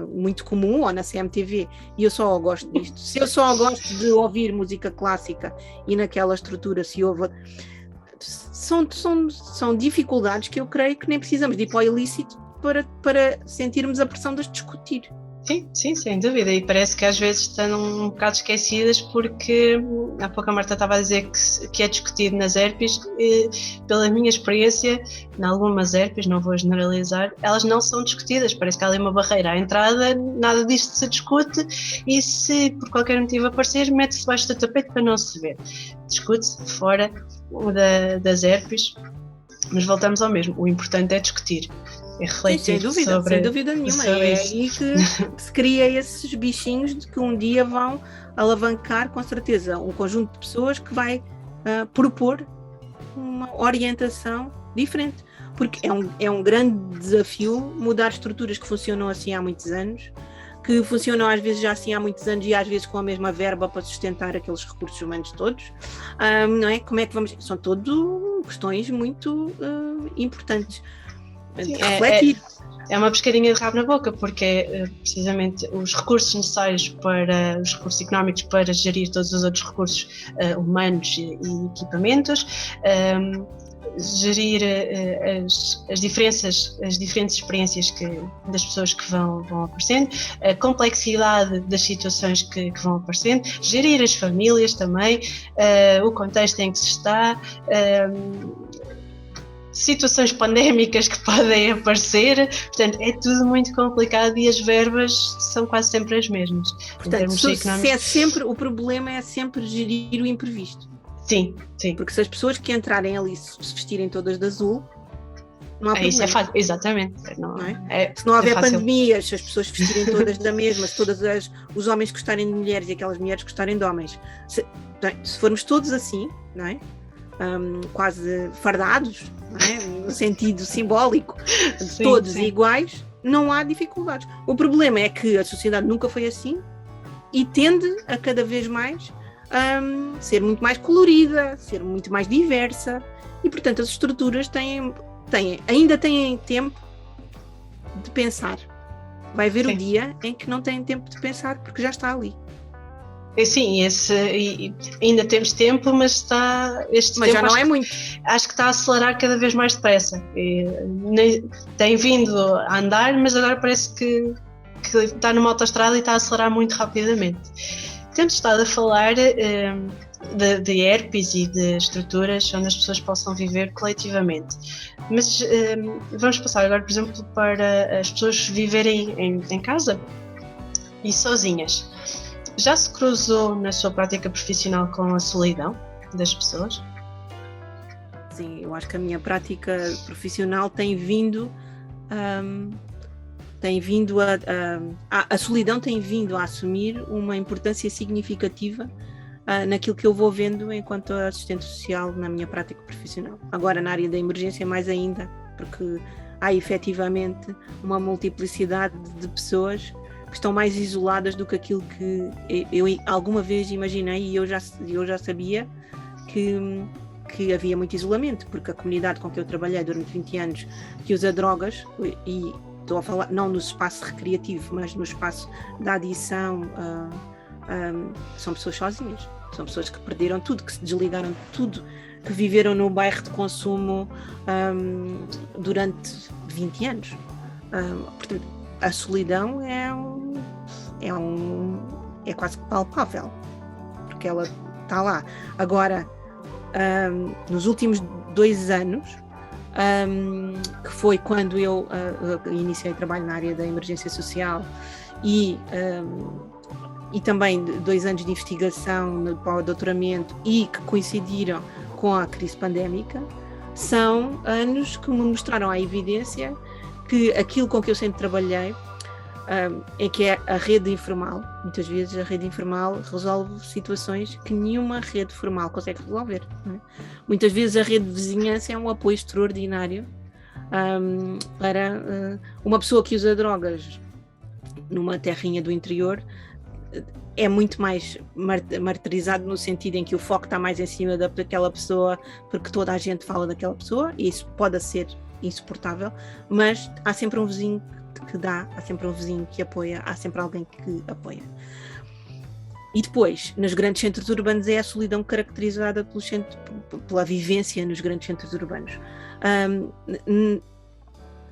muito comum, ou na CMTV, e eu só gosto disto. Se eu só gosto de ouvir música clássica e naquela estrutura se ouve, são dificuldades que eu creio que nem precisamos de ir para o ilícito para sentirmos a pressão de as discutir. Sim, sem dúvida, e parece que às vezes estão um bocado esquecidas porque há pouco a Marta estava a dizer que é discutido nas herpes, pela minha experiência, em algumas herpes, não vou generalizar, elas não são discutidas, parece que há ali uma barreira à entrada, nada disto se discute e se por qualquer motivo aparecer, mete-se debaixo do tapete para não se ver. Discute-se fora das herpes, mas voltamos ao mesmo, o importante é discutir. É refletir sem dúvida nenhuma. É aí que se cria esses bichinhos de que um dia vão alavancar, com certeza, um conjunto de pessoas que vai propor uma orientação diferente. Porque é um grande desafio mudar estruturas que funcionam assim há muitos anos, que funcionam às vezes já assim há muitos anos e às vezes com a mesma verba para sustentar aqueles recursos humanos todos. Não é? Como é que vamos... São tudo questões muito importantes. Refletir. É uma pescadinha de rabo na boca, porque é precisamente os recursos necessários para os recursos económicos para gerir todos os outros recursos humanos e equipamentos, gerir as diferentes experiências das pessoas que vão aparecendo, a complexidade das situações que vão aparecendo, gerir as famílias também, o contexto em que se está, situações pandémicas que podem aparecer, portanto é tudo muito complicado e as verbas são quase sempre as mesmas. Portanto, o problema é sempre gerir o imprevisto. Sim. Porque se as pessoas que entrarem ali se vestirem todas de azul, não há problema. Isso é fácil, exatamente. Não é? Se não houver pandemias, se as pessoas vestirem todas da mesma, se os homens gostarem de mulheres e aquelas mulheres gostarem de homens, se formos todos assim, não é? Quase fardados, não é? No sentido simbólico, todos iguais, não há dificuldades. O problema é que a sociedade nunca foi assim e tende a cada vez mais ser muito mais colorida, ser muito mais diversa e, portanto, as estruturas ainda têm tempo de pensar. Vai haver o dia em que não têm tempo de pensar porque já está ali. Sim, ainda temos tempo, mas já não é muito. Acho que está a acelerar cada vez mais depressa. Tem vindo a andar, mas agora parece que está numa autoestrada e está a acelerar muito rapidamente. Temos estado a falar de herpes e de estruturas onde as pessoas possam viver coletivamente. Mas vamos passar agora, por exemplo, para as pessoas viverem em casa e sozinhas. Já se cruzou na sua prática profissional com a solidão das pessoas? Sim, eu acho que a minha prática profissional tem vindo a solidão tem vindo a assumir uma importância significativa naquilo que eu vou vendo enquanto assistente social na minha prática profissional. Agora na área da emergência mais ainda, porque há efetivamente uma multiplicidade de pessoas que estão mais isoladas do que aquilo que eu alguma vez imaginei e eu já sabia que havia muito isolamento, porque a comunidade com que eu trabalhei durante 20 anos que usa drogas, e estou a falar não no espaço recreativo, mas no espaço da adição, são pessoas sozinhas, são pessoas que perderam tudo, que se desligaram de tudo, que viveram no bairro de consumo durante 20 anos. Portanto, a solidão é quase palpável, porque ela está lá. Agora, nos últimos 2 anos, que foi quando eu iniciei trabalho na área da emergência social e também 2 anos de investigação para o doutoramento e que coincidiram com a crise pandémica, são anos que me mostraram a evidência que aquilo com que eu sempre trabalhei, é que é a rede informal. Muitas vezes a rede informal resolve situações que nenhuma rede formal consegue resolver, não é? Muitas vezes a rede de vizinhança é um apoio extraordinário para uma pessoa que usa drogas numa terrinha do interior. É muito mais martirizado no sentido em que o foco está mais em cima daquela pessoa, porque toda a gente fala daquela pessoa e isso pode ser insuportável, mas há sempre um vizinho que dá, há sempre um vizinho que apoia, há sempre alguém que apoia. E depois, nos grandes centros urbanos, é a solidão caracterizada pela vivência nos grandes centros urbanos.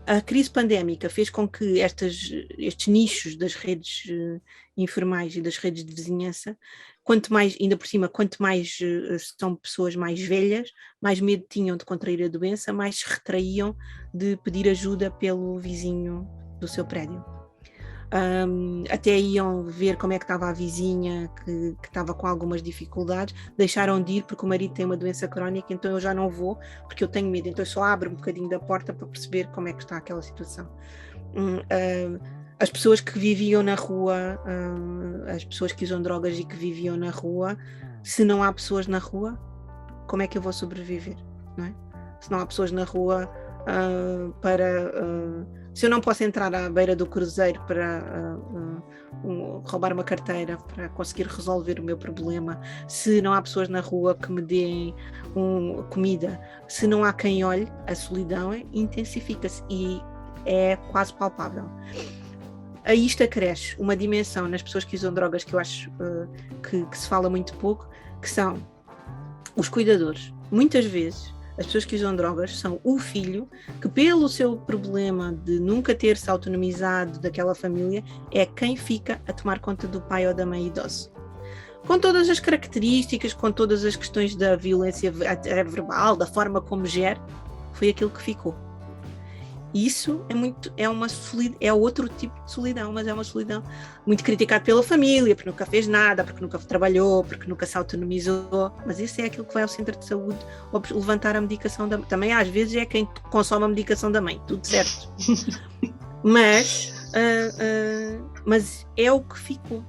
A crise pandémica fez com que estes nichos das redes informais e das redes de vizinhança, quanto mais, ainda por cima, quanto mais são pessoas mais velhas, mais medo tinham de contrair a doença, mais se retraíam de pedir ajuda pelo vizinho do seu prédio. Até iam ver como é que estava a vizinha que estava com algumas dificuldades, deixaram de ir porque o marido tem uma doença crónica, então eu já não vou porque eu tenho medo, então eu só abro um bocadinho da porta para perceber como é que está aquela situação. As pessoas que viviam na rua, as pessoas que usam drogas e que viviam na rua, se não há pessoas na rua, como é que eu vou sobreviver, não é? Se não há pessoas na rua se eu não posso entrar à beira do cruzeiro para roubar uma carteira para conseguir resolver o meu problema, se não há pessoas na rua que me deem comida, se não há quem olhe, a solidão intensifica-se e é quase palpável. A isto acresce uma dimensão nas pessoas que usam drogas que eu acho que se fala muito pouco, que são os cuidadores. Muitas vezes as pessoas que usam drogas são o filho que, pelo seu problema de nunca ter se autonomizado daquela família, é quem fica a tomar conta do pai ou da mãe idoso. Com todas as características, com todas as questões da violência verbal, da forma como gera, foi aquilo que ficou. Isso é outro tipo de solidão, mas é uma solidão muito criticada pela família, porque nunca fez nada, porque nunca trabalhou, porque nunca se autonomizou, mas isso é aquilo que vai ao centro de saúde ou levantar a medicação da mãe. Também às vezes é quem consome a medicação da mãe, tudo certo. mas é o que ficou.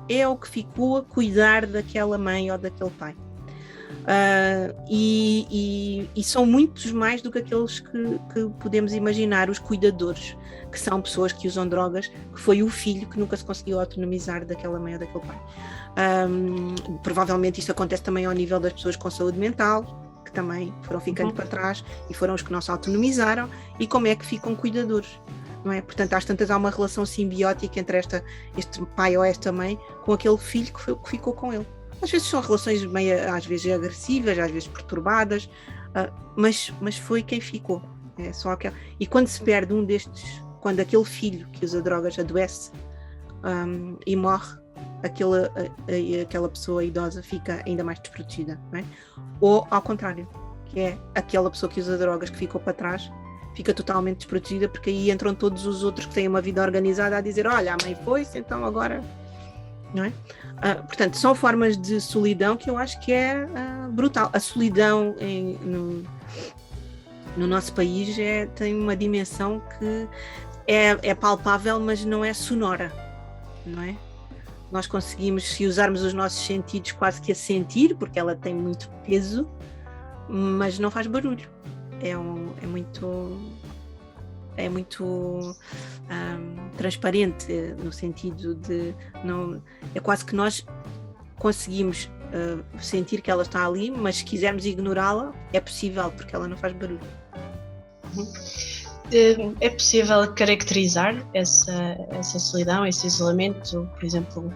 É o que ficou a cuidar daquela mãe ou daquele pai. E são muitos mais do que aqueles que podemos imaginar, os cuidadores, que são pessoas que usam drogas, que foi o filho que nunca se conseguiu autonomizar daquela mãe ou daquele pai. Provavelmente isso acontece também ao nível das pessoas com saúde mental, que também foram ficando para trás e foram os que não se autonomizaram, e como é que ficam cuidadores, não é? Portanto, às tantas há uma relação simbiótica entre este pai ou esta mãe com aquele filho que ficou com ele. Às vezes são relações meio, às vezes agressivas, às vezes perturbadas, mas foi quem ficou. É só aquela. E quando se perde um destes, quando aquele filho que usa drogas adoece e morre, aquela pessoa idosa fica ainda mais desprotegida, não é? Ou ao contrário, que é aquela pessoa que usa drogas que ficou para trás, fica totalmente desprotegida, porque aí entram todos os outros que têm uma vida organizada a dizer, olha, a mãe foi-se, então agora... Não é? Portanto, são formas de solidão que eu acho que é brutal. A solidão no nosso país tem uma dimensão que é palpável, mas não é sonora, não é? Nós conseguimos, se usarmos os nossos sentidos, quase que a sentir, porque ela tem muito peso, mas não faz barulho. É muito transparente, no sentido de não, é quase que nós conseguimos sentir que ela está ali, mas se quisermos ignorá-la é possível, porque ela não faz barulho. É possível caracterizar essa solidão, esse isolamento? Por exemplo,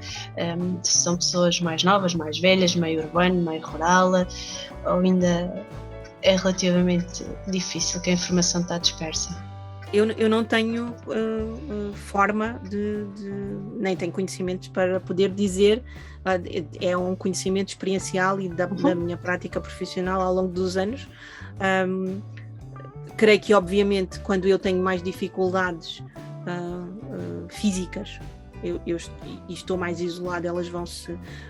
se são pessoas mais novas, mais velhas, meio urbano, meio rural, ou ainda é relativamente difícil, que a informação está dispersa? Eu não tenho forma nem tenho conhecimentos para poder dizer, é um conhecimento experiencial e da minha prática profissional ao longo dos anos. Creio que, obviamente, quando eu tenho mais dificuldades físicas e estou mais isolada,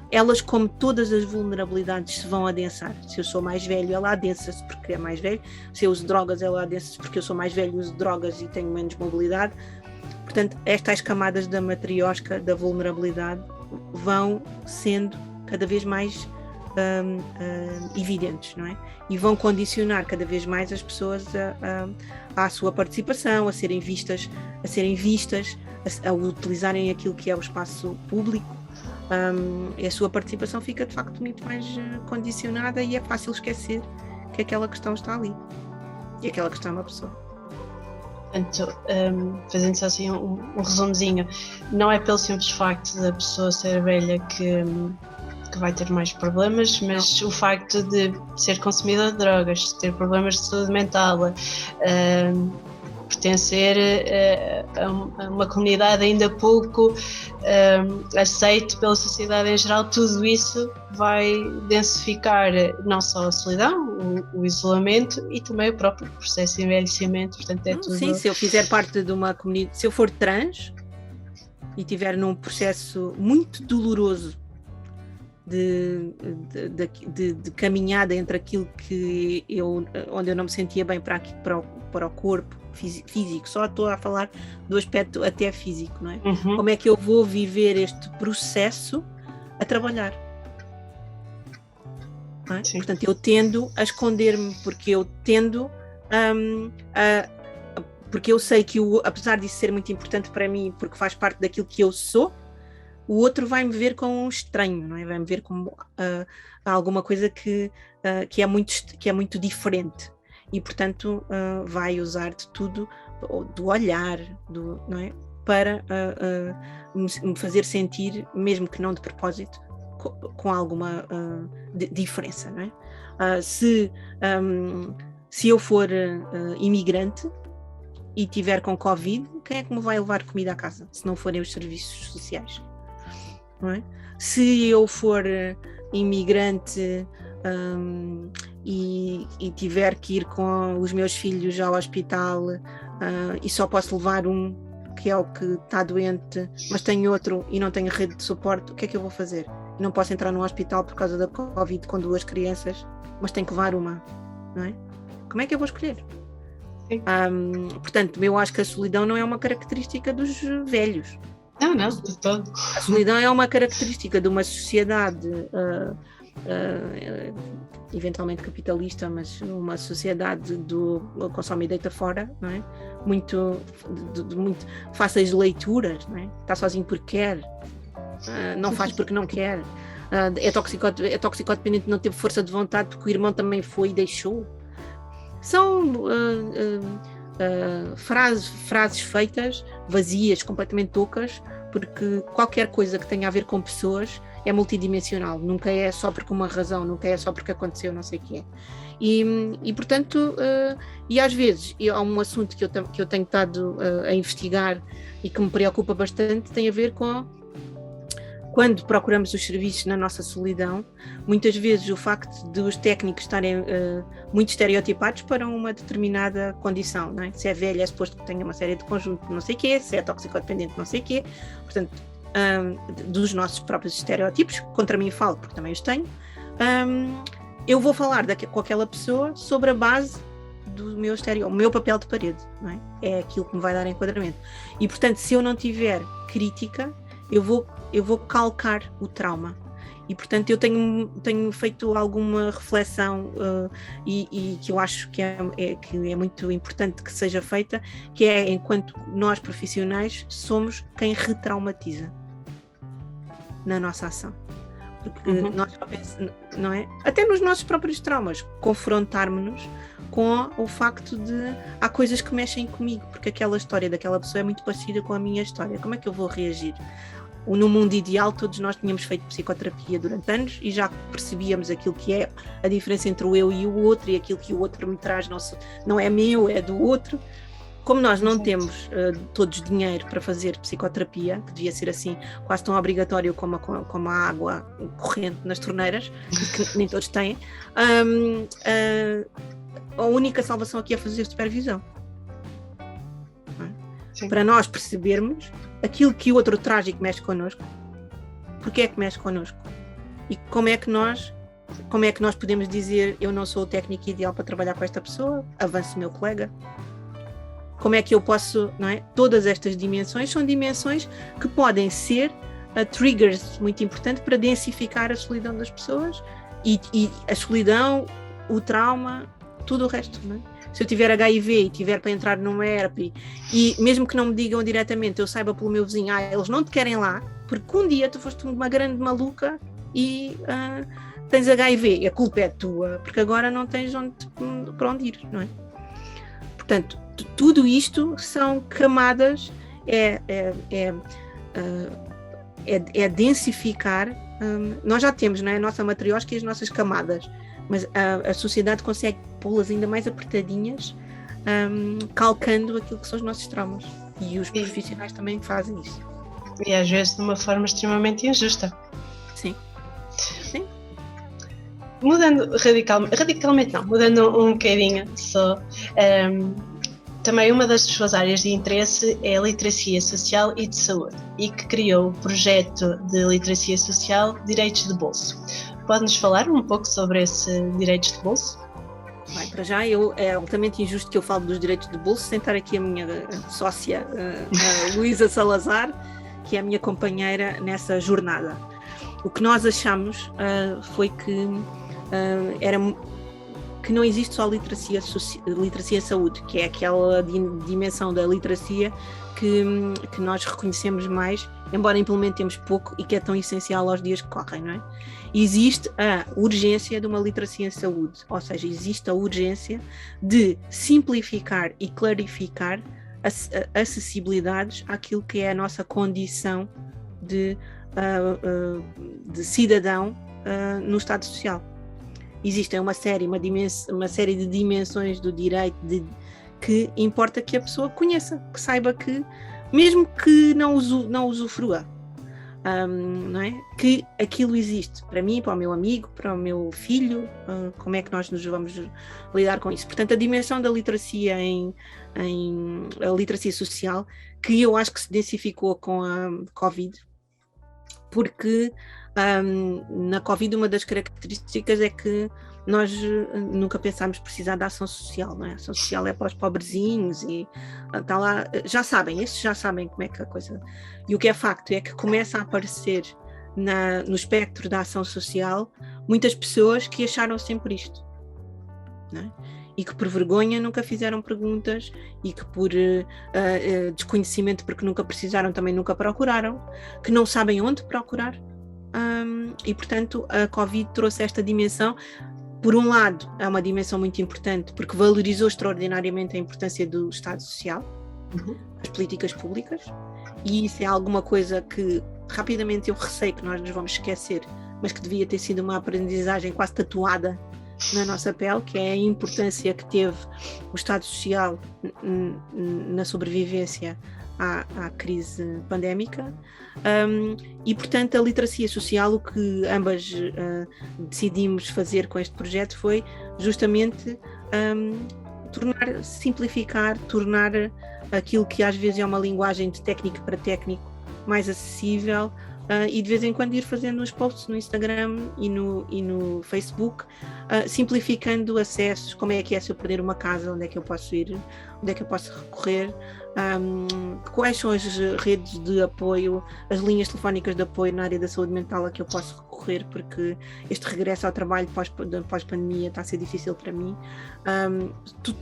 elas, como todas as vulnerabilidades, se vão adensar. Se eu sou mais velho, ela adensa-se porque é mais velho. Se eu uso drogas, ela adensa-se porque eu sou mais velho, uso drogas e tenho menos mobilidade. Portanto, estas camadas da matriosca, da vulnerabilidade, vão sendo cada vez mais evidentes, não é? E vão condicionar cada vez mais as pessoas à sua participação, a serem vistas, a utilizarem aquilo que é o espaço público. A sua participação fica de facto muito mais condicionada e é fácil esquecer que aquela questão está ali e aquela questão é uma pessoa. Portanto, fazendo só assim um resumozinho, não é pelo simples facto da pessoa ser velha que vai ter mais problemas, mas o facto de ser consumidor de drogas, ter problemas de saúde mental, pertencer a uma comunidade ainda pouco aceite pela sociedade em geral, tudo isso vai densificar não só a solidão, o isolamento e também o próprio processo de envelhecimento. Portanto, é tudo... Sim, se eu fizer parte de uma comunidade, se eu for trans e tiver num processo muito doloroso de caminhada entre aquilo que onde eu não me sentia bem para o corpo físico, só estou a falar do aspecto até físico, não é? Uhum. Como é que eu vou viver este processo a trabalhar? Não é? Portanto, eu tendo a esconder-me, porque eu tendo porque eu sei que apesar disso ser muito importante para mim, porque faz parte daquilo que eu sou, o outro vai-me ver como um estranho, não é? Vai-me ver como alguma coisa que é muito diferente e, portanto, vai usar de tudo, do olhar, não é? Para me fazer sentir, mesmo que não de propósito, com alguma diferença, não é? Se eu for imigrante e tiver com Covid, quem é que me vai levar comida à casa, se não forem os serviços sociais? Não é? Se eu for imigrante e tiver que ir com os meus filhos ao hospital e só posso levar um, que é o que está doente, mas tenho outro e não tenho rede de suporte, o que é que eu vou fazer? Não posso entrar no hospital por causa da Covid com 2 crianças, mas tenho que levar uma, não é? Como é que eu vou escolher? Portanto, eu acho que a solidão não é uma característica dos velhos. Não, de todo. A solidão é uma característica de uma sociedade eventualmente capitalista, mas uma sociedade do consome e deita fora, não é? Muito fáceis leituras, não é? Está sozinho porque quer, não faz porque não quer, é toxicodependente, não teve força de vontade porque o irmão também foi e deixou. São frases feitas, vazias, completamente ocas, porque qualquer coisa que tenha a ver com pessoas é multidimensional, nunca é só porque uma razão, nunca é só porque aconteceu não sei o que é. E portanto, e às vezes, há um assunto que eu tenho estado a investigar e que me preocupa bastante, tem a ver com quando procuramos os serviços na nossa solidão, muitas vezes o facto de os técnicos estarem muito estereotipados para uma determinada condição, não é? Se é velha é suposto que tenha uma série de conjunto não sei o quê, se é toxicodependente não sei o quê, portanto, dos nossos próprios estereótipos, contra mim falo porque também os tenho, eu vou falar com aquela pessoa sobre a base do meu estereótipo, o meu papel de parede, não é? É aquilo que me vai dar enquadramento. E portanto, se eu não tiver crítica, eu vou calcar o trauma e portanto eu tenho feito alguma reflexão e que eu acho que é muito importante que seja feita, que é enquanto nós profissionais somos quem retraumatiza na nossa ação, porque nós não é? Até nos nossos próprios traumas, confrontarmos-nos com o facto de há coisas que mexem comigo, porque aquela história daquela pessoa é muito parecida com a minha história, como é que eu vou reagir? No mundo ideal, todos nós tínhamos feito psicoterapia durante anos e já percebíamos aquilo que é a diferença entre o eu e o outro, e aquilo que o outro me traz não é meu, é do outro. Como nós não temos todos dinheiro para fazer psicoterapia, que devia ser assim quase tão obrigatório como a água corrente nas torneiras, que nem todos têm, a única salvação aqui é fazer supervisão. Sim. Para nós percebermos aquilo que o outro traz e que mexe connosco, porque é que mexe connosco e como é que nós podemos dizer eu não sou o técnico ideal para trabalhar com esta pessoa, avance o meu colega, como é que eu posso, não é? Todas estas dimensões são dimensões que podem ser triggers muito importantes para densificar a solidão das pessoas e a solidão, o trauma, tudo o resto, não é? Se eu tiver HIV e tiver para entrar numa ERP e mesmo que não me digam diretamente, eu saiba pelo meu vizinho, eles não te querem lá, porque um dia tu foste uma grande maluca e tens HIV, a culpa é tua, porque agora não tens para onde ir, não é? Portanto, tudo isto são camadas, é densificar, nós já temos, não é? A nossa matriosca e as nossas camadas, mas a sociedade consegue pô-las ainda mais apertadinhas calcando aquilo que são os nossos traumas. E os profissionais também fazem isso. E às vezes de uma forma extremamente injusta. Sim. Sim. Mudando radicalmente não, mudando um bocadinho só, também uma das suas áreas de interesse é a literacia social e de saúde, e que criou o projeto de literacia social Direitos de Bolso. Pode-nos falar um pouco sobre esse Direitos de Bolso? Bem, para já é altamente injusto que eu fale dos direitos de bolso sem estar aqui a minha sócia, a Luísa Salazar, que é a minha companheira nessa jornada. O que nós achamos foi que que não existe só literacia saúde, que é aquela dimensão da literacia que nós reconhecemos mais, embora implementemos pouco e que é tão essencial aos dias que correm, não é? Existe a urgência de uma literacia em saúde, ou seja, existe a urgência de simplificar e clarificar acessibilidades àquilo que é a nossa condição de cidadão no Estado Social. Existem uma série de dimensões do direito que importa que a pessoa conheça, que saiba que, mesmo que não usufrua, não é? Que aquilo existe para mim, para o meu amigo, para o meu filho, como é que nós nos vamos lidar com isso? Portanto, a dimensão da literacia a literacia social, que eu acho que se densificou com a Covid, porque na Covid uma das características é que nós nunca pensámos precisar da ação social, não é? A ação social é para os pobrezinhos e está lá, estes já sabem como é que a coisa... E o que é facto é que começa a aparecer no espectro da ação social muitas pessoas que acharam sempre isto, não é? E que por vergonha nunca fizeram perguntas e que por desconhecimento, porque nunca precisaram, também nunca procuraram, que não sabem onde procurar. E portanto a Covid trouxe esta dimensão. Por um lado é uma dimensão muito importante porque valorizou extraordinariamente a importância do Estado Social, das políticas públicas, e isso é alguma coisa que rapidamente eu receio que nós nos vamos esquecer, mas que devia ter sido uma aprendizagem quase tatuada na nossa pele, que é a importância que teve o Estado Social na sobrevivência à crise pandémica, e portanto a literacia social, o que ambas decidimos fazer com este projeto foi justamente simplificar, tornar aquilo que às vezes é uma linguagem de técnico para técnico mais acessível, e de vez em quando ir fazendo uns posts no Instagram e no Facebook, simplificando acessos, como é que é se eu perder uma casa, onde é que eu posso ir, onde é que eu posso recorrer, quais são as redes de apoio, as linhas telefónicas de apoio na área da saúde mental a que eu posso recorrer, porque este regresso ao trabalho pós-pandemia está a ser difícil para mim.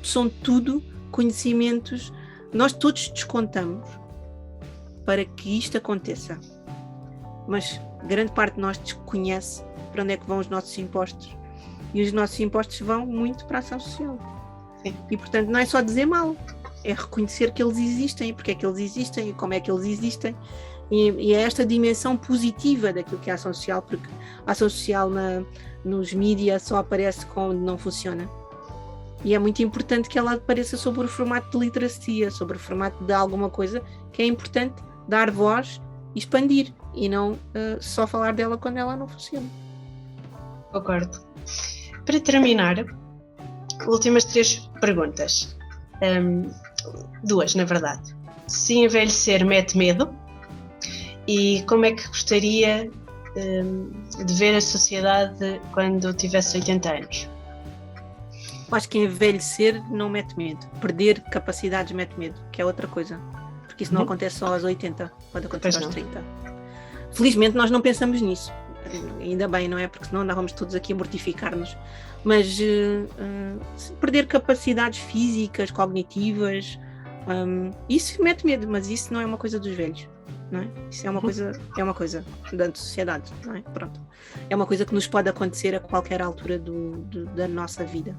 São tudo conhecimentos, nós todos descontamos para que isto aconteça, mas grande parte de nós desconhece para onde é que vão os nossos impostos, e os nossos impostos vão muito para a ação social. Sim. E portanto não é só dizer mal, é reconhecer que eles existem, porque é que eles existem e como é que eles existem, e é esta dimensão positiva daquilo que é a ação social, porque a ação social nos mídias só aparece quando não funciona, e é muito importante que ela apareça sobre o formato de literacia, sobre o formato de alguma coisa que é importante dar voz e expandir, e não só falar dela quando ela não funciona. Concordo. Para terminar, últimas 3 perguntas. 2, na verdade. Se envelhecer mete medo, e como é que gostaria de ver a sociedade quando tivesse 80 anos? Acho que envelhecer não mete medo. Perder capacidades mete medo, que é outra coisa. Porque isso não acontece só aos 80, pode acontecer aos 30. Felizmente nós não pensamos nisso. Ainda bem, não é? Porque senão andávamos todos aqui a mortificar-nos. Mas perder capacidades físicas, cognitivas, isso mete medo, mas isso não é uma coisa dos velhos, não é? Isso é uma coisa da sociedade, não é? Pronto. É uma coisa que nos pode acontecer a qualquer altura da nossa vida.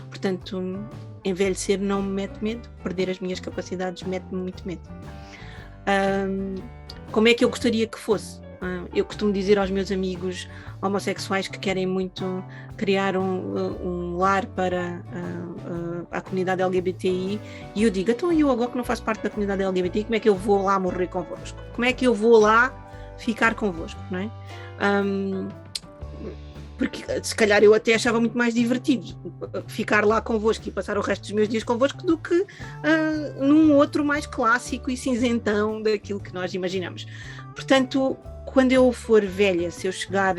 Portanto, envelhecer não me mete medo, perder as minhas capacidades mete-me muito medo. Como é que eu gostaria que fosse? Eu costumo dizer aos meus amigos homossexuais que querem muito criar um lar para à comunidade LGBTI e eu digo, então eu agora que não faço parte da comunidade LGBTI, como é que eu vou lá morrer convosco? Como é que eu vou lá ficar convosco, não é? Porque se calhar eu até achava muito mais divertido ficar lá convosco e passar o resto dos meus dias convosco do que num outro mais clássico e cinzentão daquilo que nós imaginamos. Portanto, quando eu for velha, se eu chegar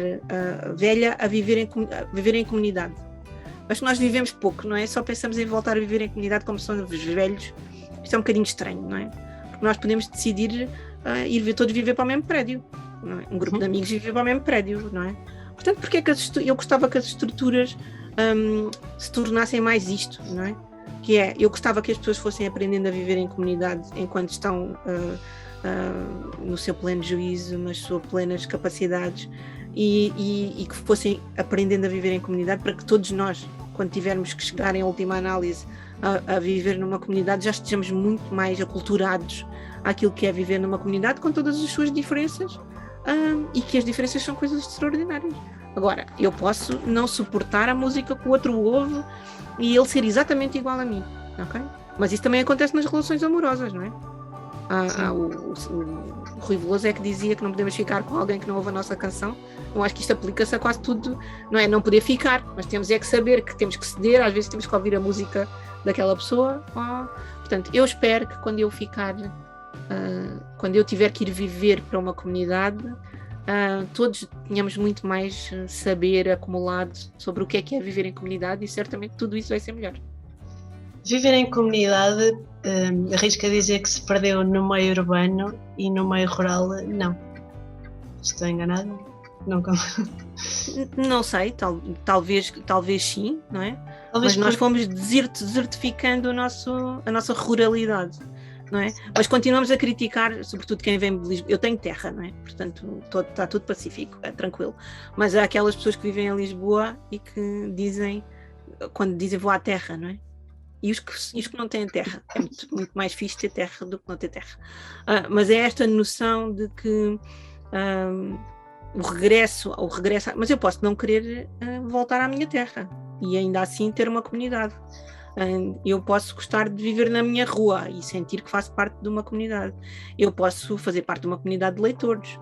velha a viver em comunidade, acho que nós vivemos pouco, não é? Só pensamos em voltar a viver em comunidade como somos velhos. Isto é um bocadinho estranho, não é? Porque nós podemos decidir ir todos viver para o mesmo prédio, não é? Um grupo de amigos viver para o mesmo prédio, não é? Portanto, porque é que eu gostava que as estruturas se tornassem mais isto, não é? Que é, eu gostava que as pessoas fossem aprendendo a viver em comunidade enquanto estão no seu pleno juízo, nas suas plenas capacidades e que fossem aprendendo a viver em comunidade para que todos nós, quando tivermos que chegar em última análise a viver numa comunidade, já estejamos muito mais aculturados àquilo que é viver numa comunidade com todas as suas diferenças. E que as diferenças são coisas extraordinárias. Agora, eu posso não suportar a música que o outro ouve e ele ser exatamente igual a mim, ok? Mas isso também acontece nas relações amorosas, não é? O Rui Veloso é que dizia que não podemos ficar com alguém que não ouve a nossa canção. Eu acho que isto aplica-se a quase tudo, não é? Não poder ficar, mas temos é que saber que temos que ceder, às vezes temos que ouvir a música daquela pessoa. Portanto, eu espero que quando eu ficar... quando eu tiver que ir viver para uma comunidade, todos tenhamos muito mais saber acumulado sobre o que é viver em comunidade e certamente tudo isso vai ser melhor. Viver em comunidade, arrisco a dizer que se perdeu no meio urbano e no meio rural, não. Estou enganada? Nunca. Não sei, talvez sim, não é? Mas nós fomos desertificando a nossa ruralidade. Não é? Mas continuamos a criticar, sobretudo quem vem de Lisboa. Eu tenho terra, não é? Portanto, está tudo pacífico, é tranquilo. Mas há aquelas pessoas que vivem em Lisboa e que dizem, quando dizem vou à terra, não é? E os que não têm terra. É muito mais fixe ter terra do que não ter terra. Mas é esta noção de que o regresso. Mas eu posso não querer voltar à minha terra e ainda assim ter uma comunidade. Eu posso gostar de viver na minha rua e sentir que faço parte de uma comunidade. Eu posso fazer parte de uma comunidade de leitores.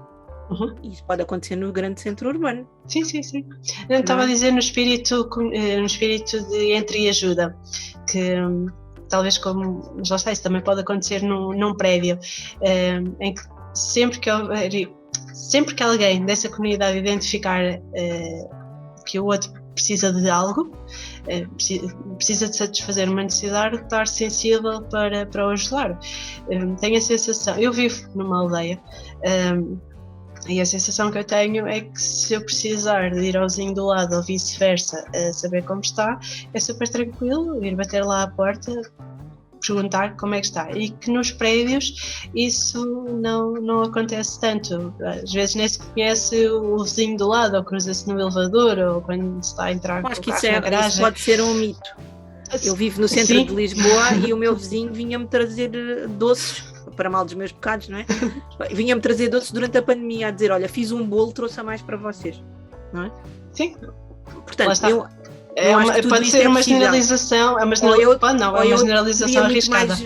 Isso pode acontecer no grande centro urbano. Sim. Eu estava a dizer no espírito de entreajuda, que talvez como já sei, isso também pode acontecer num prédio, em que sempre que alguém dessa comunidade identificar que o outro precisa de algo, precisa de satisfazer uma necessidade, estar sensível para o ajudar. Tenho a sensação, eu vivo numa aldeia, e a sensação que eu tenho é que se eu precisar de ir ao vizinho do lado ou vice-versa a saber como está, é super tranquilo ir bater lá à porta, perguntar como é que está, e que nos prédios isso não acontece tanto. Às vezes nem se conhece o vizinho do lado, ou cruza-se no elevador, ou quando se está a entrar com o carro na garagem. Isso pode ser um mito. Eu vivo no centro de Lisboa e o meu vizinho vinha-me trazer doces, para mal dos meus pecados, não é? Vinha-me trazer doces durante a pandemia, a dizer, olha, fiz um bolo, trouxe a mais para vocês, não é? Sim. Portanto, pode ser uma generalização, é uma generalização arriscada.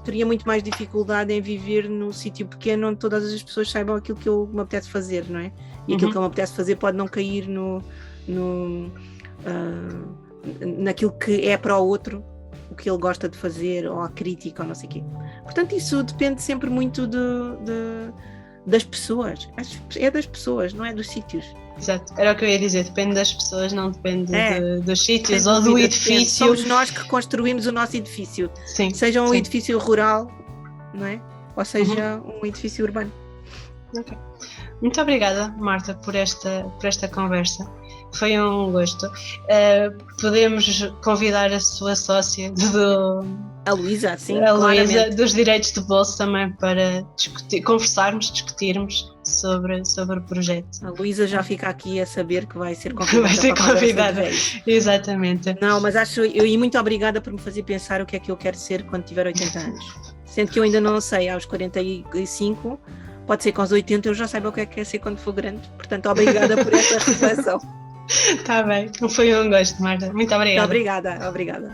Teria muito mais dificuldade em viver num sítio pequeno onde todas as pessoas saibam aquilo que eu me apetece fazer, não é? E aquilo que eu me apetece fazer pode não cair naquilo que é para o outro, o que ele gosta de fazer, ou a crítica, ou não sei o quê. Portanto, isso depende sempre muito das pessoas. É das pessoas, não é dos sítios. Exato, era o que eu ia dizer, depende das pessoas, não depende dos sítios ou do edifício. Somos nós que construímos o nosso edifício, seja um edifício rural, não é? Ou seja um edifício urbano. Okay. Muito obrigada, Marta, por esta conversa. Foi um gosto. Podemos convidar a sua sócia a Luísa, sim, a Luísa, dos direitos de bolso também para discutirmos sobre o projeto. A Luísa já fica aqui a saber que vai ser convidada. Exatamente. Não, mas e muito obrigada por me fazer pensar o que é que eu quero ser quando tiver 80 anos. Sendo que eu ainda não sei, aos 45, pode ser que aos 80 eu já saiba o que é que quer ser quando for grande. Portanto, obrigada por essa reflexão. Está bem, foi um gosto, Marta. Muito obrigada. Obrigada.